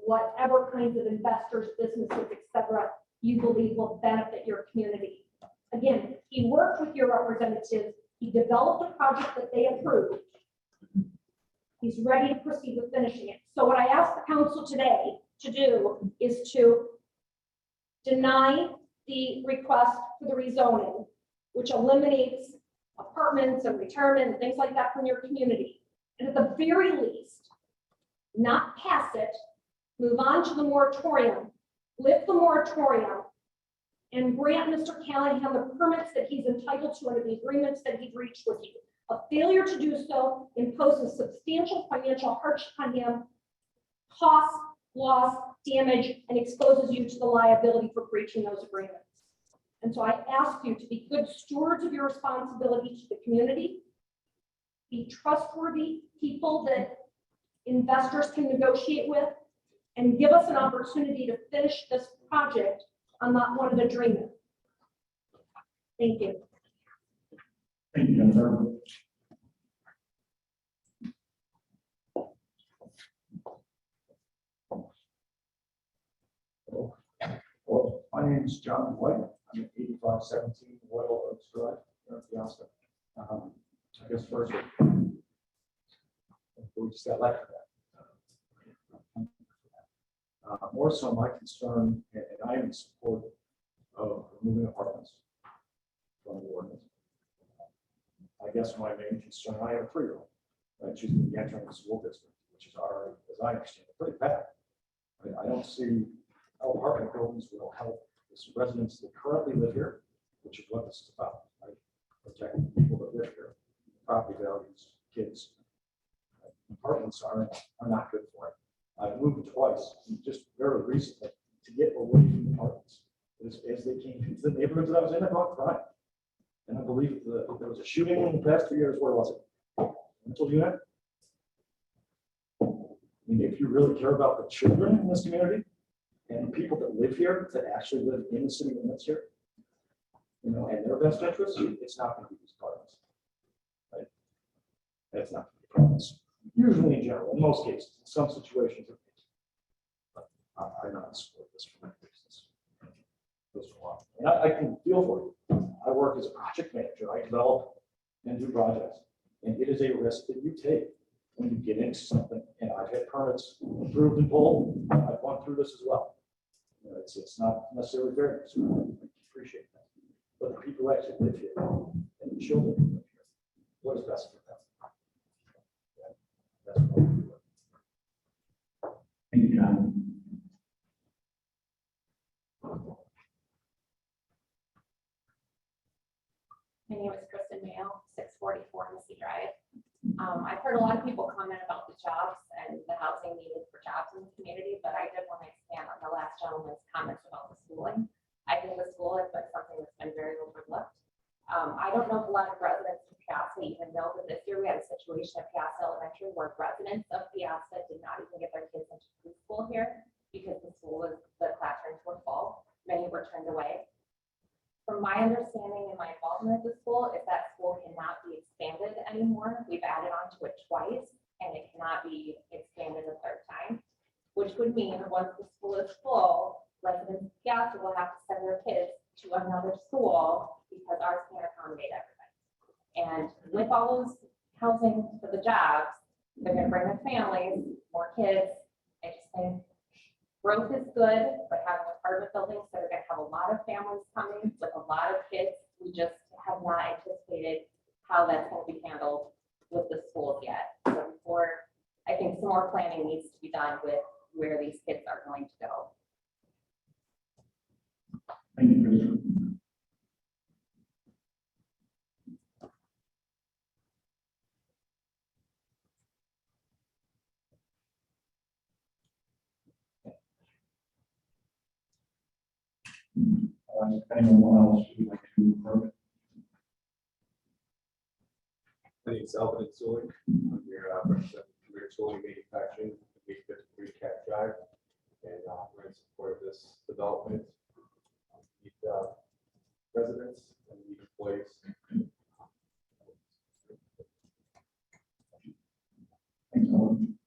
whatever kinds of investors, businesses, etc., you believe will benefit your community. Again, he worked with your representatives. He developed a project that they approved. He's ready to proceed with finishing it. So what I ask the council today to do is to deny the request for the rezoning, which eliminates apartments and retirement and things like that from your community. And at the very least, not pass it, move on to the moratorium, lift the moratorium, and grant Mr. Callahan the permits that he's entitled to under the agreements that he's reached with you. A failure to do so imposes substantial financial hardship on him, cost, loss, damage, and exposes you to the liability for breaching those agreements. And so I ask you to be good stewards of your responsibility to the community, be trustworthy people that investors can negotiate with, and give us an opportunity to finish this project on Lot 1 of Adrena. Thank you. Thank you, Jennifer. Well, my name is John White. I'm at 8517 Royal Oaks Drive, here in Piasta. I guess first, we just got elected. More so my concern, and I am in support of removing apartments from the ordinance. that's my main concern. I have a 3-year-old. She's going to be entering the school district, which is already, as I understand it, pretty bad. I don't see how apartment buildings will help the residents that currently live here, which is what this is about, right? Protecting people that live here, property values, kids. Apartments are not good for it. I've moved twice, just very recently, to get away from apartments. As they came into the neighborhoods that I was in, I thought, right. And I believe there was a shooting in the past 2 years. Where was it? Rental unit. I mean, if you really care about the children in this community and the people that live here, that actually live in the city limits here, you know, and their best interest, it's not going to be these apartments. Right? That's not going to be apartments. Usually in general, in most cases, in some situations, but I'm not support this for my business. And I can feel for you. I work as a project manager. I develop and do projects. And it is a risk that you take when you get into something. And I've had permits approved and pulled. I've gone through this as well. You know, it's not necessarily fair. So I appreciate that. But the people who actually live here and the children who live here, what is best for them? That's what I'm doing. Thank you, John. My name is Kristen Mayo, 644 Missy Drive. I've heard a lot of people comment about the jobs and the housing needed for jobs in the community, but I did want to expand on the last gentleman's comments about the schooling. I think the school has been something that's been very overlooked. I don't know if a lot of residents of Piasta even know that this year we had a situation at Piasta Elementary where residents of Piasta did not even get their kids into preschool here because the classrooms were full. Many were turned away. From my understanding and my involvement at the school, is that school cannot be expanded anymore. We've added on to it twice, and it cannot be expanded a third time, which would mean once the school is full, residents of Piasta will have to send their kids to another school because ours can't accommodate everybody. And with all those housing for the jobs, they're going to bring their families, more kids. I just think growth is good, but having apartment buildings that are going to have a lot of families coming with a lot of kids, we just have not anticipated how that's going to be handled with the schools yet. So I think some more planning needs to be done with where these kids are going to go. Thank you, Kristen. Anyone else would like to comment? My name is Alvin Zulik. I'm here representing Premier Tooling Manufacturing, 853 Cat Drive, and we're in support of this development. Need residents and need employees. Thanks, Owen.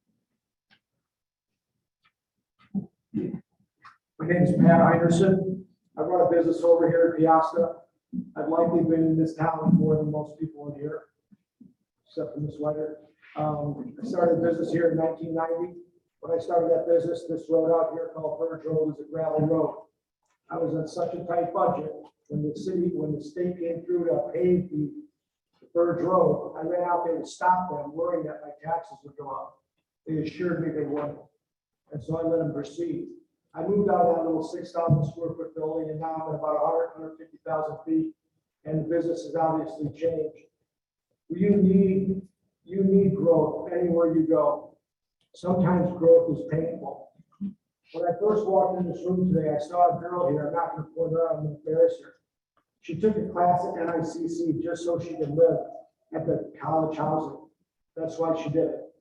My name is Pat Anderson. I run a business over here at Piasta. I've likely been in this town more than most people in here, except for Ms. Weather. I started a business here in 1990. When I started that business, this road out here called Burge Road was a gravel road. I was on such a tight budget when the state came through to pave the Burge Road, I ran out there to stop them, worrying that my taxes would go up. They assured me they wouldn't. And so I let them proceed. I moved out of that little 6,000 square foot building, and now I'm at about 150,000 feet, and the business has obviously changed. You need growth anywhere you go. Sometimes growth is painful. When I first walked in this room today, I saw a girl here. I'm not going to point her out, I'm going to embarrass her. She took a class at NICC just so she could live at the college housing. That's why she did it.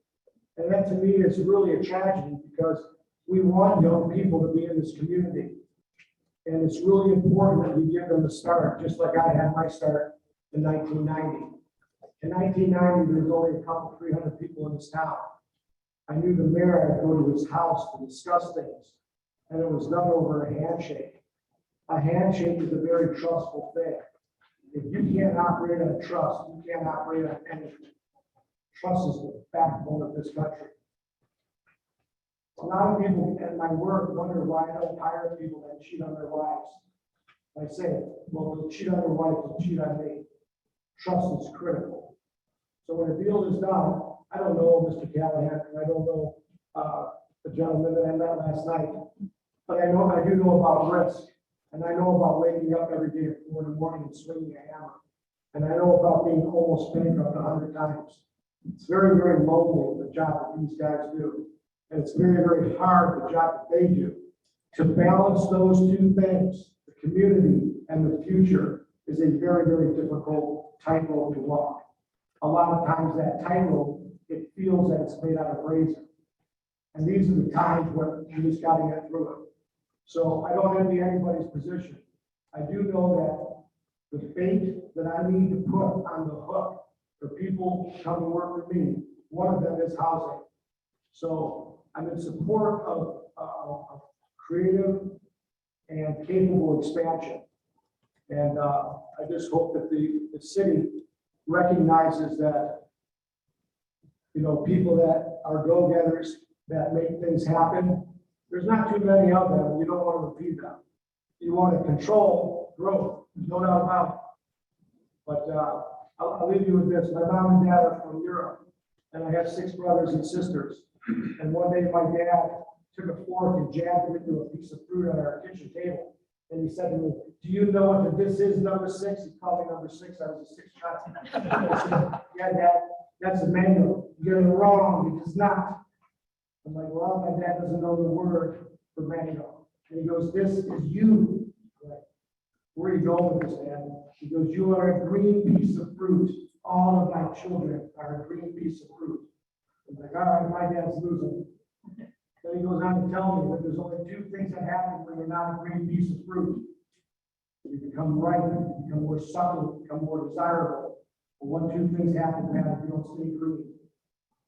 And that to me is really a tragedy because we want young people to be in this community. And it's really important that we give them a start, just like I had my start in 1990. In 1990, there was only a couple, 300 people in this town. I knew the mayor. I'd go to his house to discuss things, and it was done over a handshake. A handshake is a very trustful thing. If you can't operate on trust, you can't operate on anything. Trust is the backbone of this country. A lot of people at my work wonder why I don't hire people that cheat on their wives. I say, well, they'll cheat on their wife, they'll cheat on me. Trust is critical. So when a deal is done, I don't know Mr. Callahan, and I don't know the gentleman that I met last night, but I do know about risk, and I know about waking up every day at 4 in the morning and swinging a hammer, and I know about being almost bankrupt 100 times. It's very, very lonely, the job that these guys do, and it's very, very hard, the job that they do. To balance those two things, the community and the future, is a very, very difficult tightrope to walk. A lot of times that tightrope, it feels that it's made out of razor. And these are the times where you just gotta get through it. So I don't envy anybody's position. I do know that the bait that I need to put on the hook for people to come to work for me, one of them is housing. So I'm in support of creative and capable expansion. And I just hope that the city recognizes that, you know, people that are go-getters, that make things happen, there's not too many of them. You don't want to repeat them. You want to control growth, there's no doubt about it. But I'll leave you with this. My mom and dad are from Europe, and I have 6 brothers and sisters. And one day my dad took a fork and jabbed it into a piece of fruit on our kitchen table. And he said to me, "Do you know what this is, number 6? He called me number 6. I was a 6 child. I said, "Yeah, Dad, that's a mango. You're getting it wrong. It does not." I'm like, "Well, my dad doesn't know the word for mango." And he goes, "This is you." I'm like, "Where are you going with this, Dad?" He goes, "You are a green piece of fruit. All of my children are a green piece of fruit." I'm like, "All right, my dad's losing." Then he goes on to tell me that there's only 2 things that happen when you're not a green piece of fruit. You become ripe, you become more subtle, you become more desirable. But 2 things happen, man, if you don't stay green.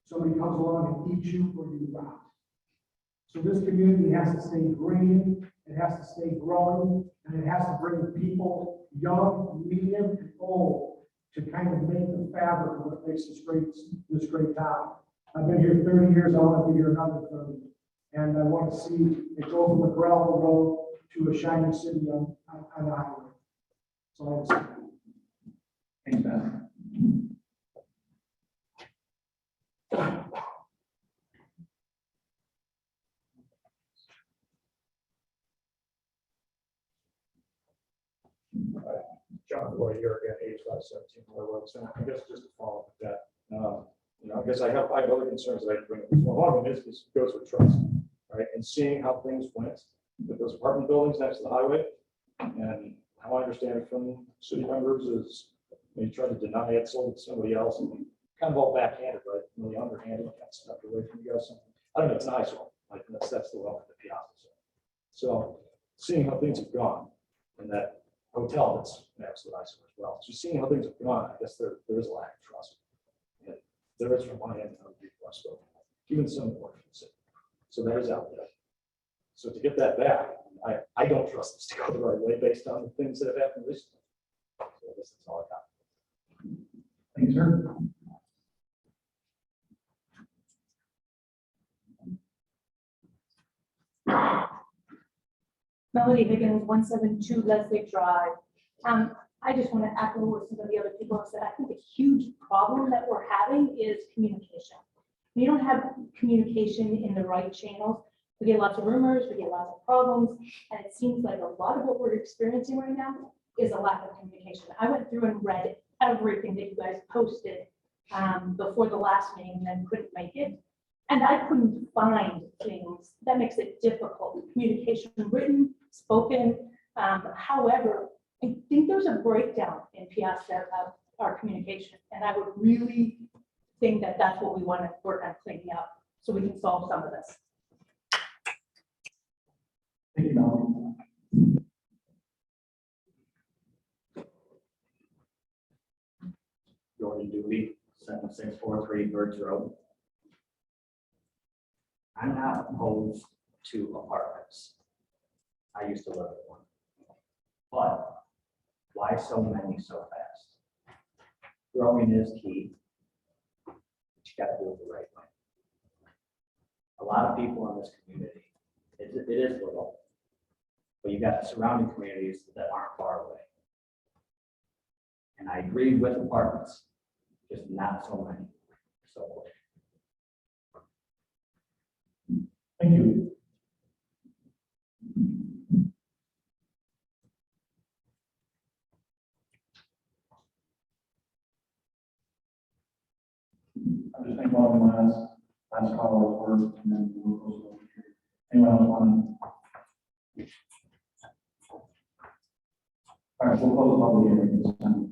Somebody comes along and eats you or you rot. So this community has to stay green, it has to stay growing, and it has to bring people, young, medium, and old, to kind of make the fabric of what makes this great town. I've been here 30 years, I want to be here another 30. And I want to see it go from a gravel road to a shining city on the highway. So I have Thanks, Ben. John Boy here again, H517. I guess just to follow up with that, I guess I have other concerns that I bring up. One of them is goes with trust, right? And seeing how things went with those apartment buildings next to the highway, and how I understand it from city members is they tried to deny it, sold it to somebody else, and kind of all backhanded, right? Really underhanded, kind of stepped away from you guys. I don't know, it's an eyesore, like that's the welcome to Piazza. So seeing how things have gone, and that hotel that's an absolute eyesore as well. So seeing how things have gone, I guess there is a lack of trust. And there is from my end and other people I've spoken to, even some more from the city. So that is out there. So to get that back, I don't trust this to go the right way based on the things that have happened recently. So I guess that's all I got. Thank you, sir. Melody Higgins, 172 Leslie Drive. I just want to echo what some of the other people have said. I think a huge problem that we're having is communication. We don't have communication in the right channels. We get lots of rumors, we get lots of problems, and it seems like a lot of what we're experiencing right now is a lack of communication. I went through and read everything that you guys posted before the last meeting and then couldn't make it. And I couldn't find things that makes it difficult. Communication, written, spoken. However, I think there's a breakdown in Piazza of our communication. And I would really think that that's what we want to work on cleaning up so we can solve some of this. Thank you, Melanie. Jordan Dooley, 7643 Birds Road. I'm not opposed to apartments. I used to live in one. But why so many so fast? Growing is key. But you got to do it the right way. A lot of people in this community, it is little, but you got surrounding communities that aren't far away. And I agree with apartments. just not so many. So. Thank you. I just think one of the last call was work, and then we'll close the public hearing. Anyone else want? All right, we'll close the public hearing this time.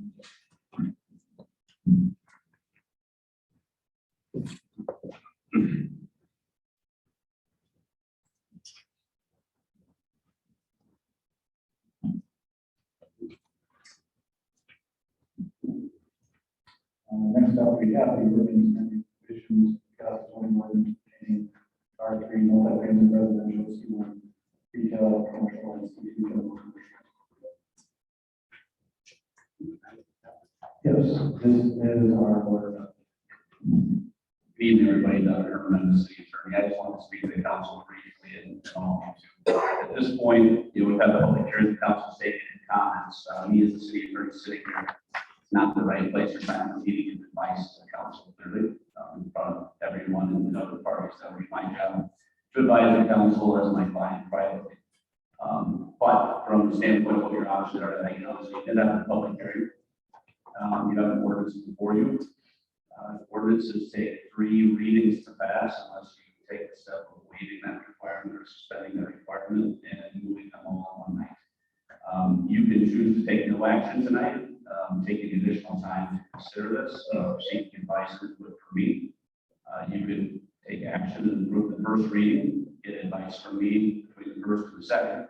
Next up, we have the urban and conditions, 2021, containing R3 multi-family residential, C1 retail, commercial, and C2 general commercial. Yes, this is our order. Good evening, everybody. Doug Herman, the city attorney. I just want to speak to the council briefly and all of you. At this point, we've had the public hearing, the council stated in comments. Me as the city attorney sitting here, it's not the right place or time for me to give advice to the council clearly in front of everyone and the other parties that we might have to advise the council as my client privately. But from the standpoint of what your options are, that you did have a public hearing. You have an ordinance before you. Ordinances take 3 readings to pass unless you take the step of waiving that requirement or suspending that requirement and moving them all in one night. You can choose to take no action tonight, taking additional time to consider this, seeking advice and input from me. You can take action and approve the first reading, get advice from me between the first and the second,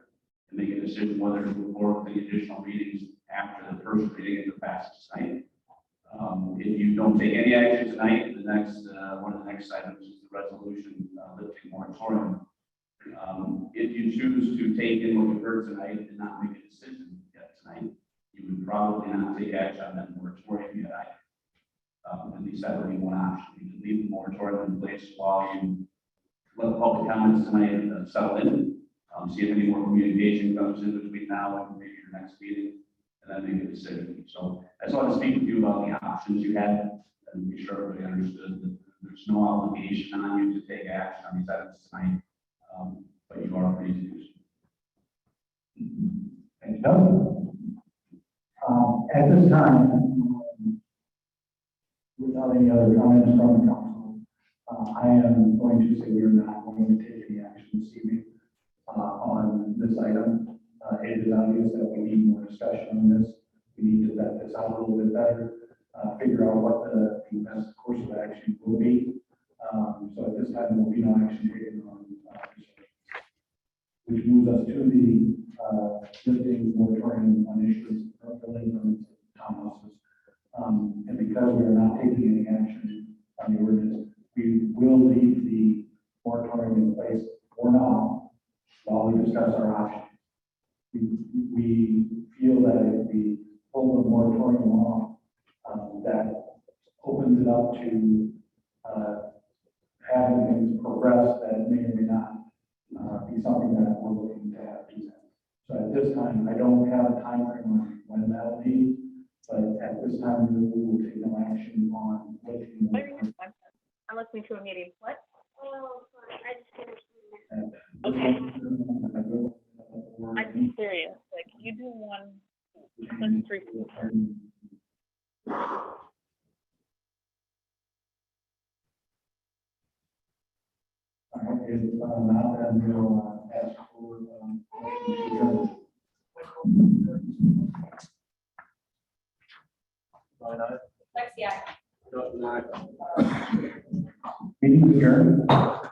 and make a decision whether to move forward with the additional readings after the first reading if it passes tonight. If you don't take any action tonight, the next one of the next items is the resolution lifting moratorium. If you choose to take in what you heard tonight and not make a decision yet tonight, you would probably not take action on that moratorium yet either. At least that would be one option. You can leave the moratorium in place while you let the public comments tonight settle in. See if any more communication comes in between now and maybe your next meeting, and then make a decision. So I just want to speak with you about the options you had and be sure everybody understood that there's no obligation on you to take action on these items tonight, but you are free to do so. Thank you. At this time, without any other comments from the council, I am going to say we are not going to take any action this evening on this item. It is obvious that we need more discussion on this. We need to vet this out a little bit better, figure out what the best course of action will be. So at this time, there will be no action taken on this, which moves us to the lifting moratorium on issues of building permits, townhouses. And because we are not taking any action on the ordinance, we will leave the moratorium in place for now while we discuss our options. We feel that if we pull the moratorium off, that opens it up to having things progress that may or may not be something that we're looking to have do that. So at this time, I don't have a time frame on when that'll be, but at this time, we will take no action on lifting the moratorium. I'm listening to a meeting. What? Oh, sorry. I just finished. Okay. I'm serious. Like, you do one, that's 3. All right, if not, then we'll ask for motion to adjourn. Lexi, I. Meeting adjourned.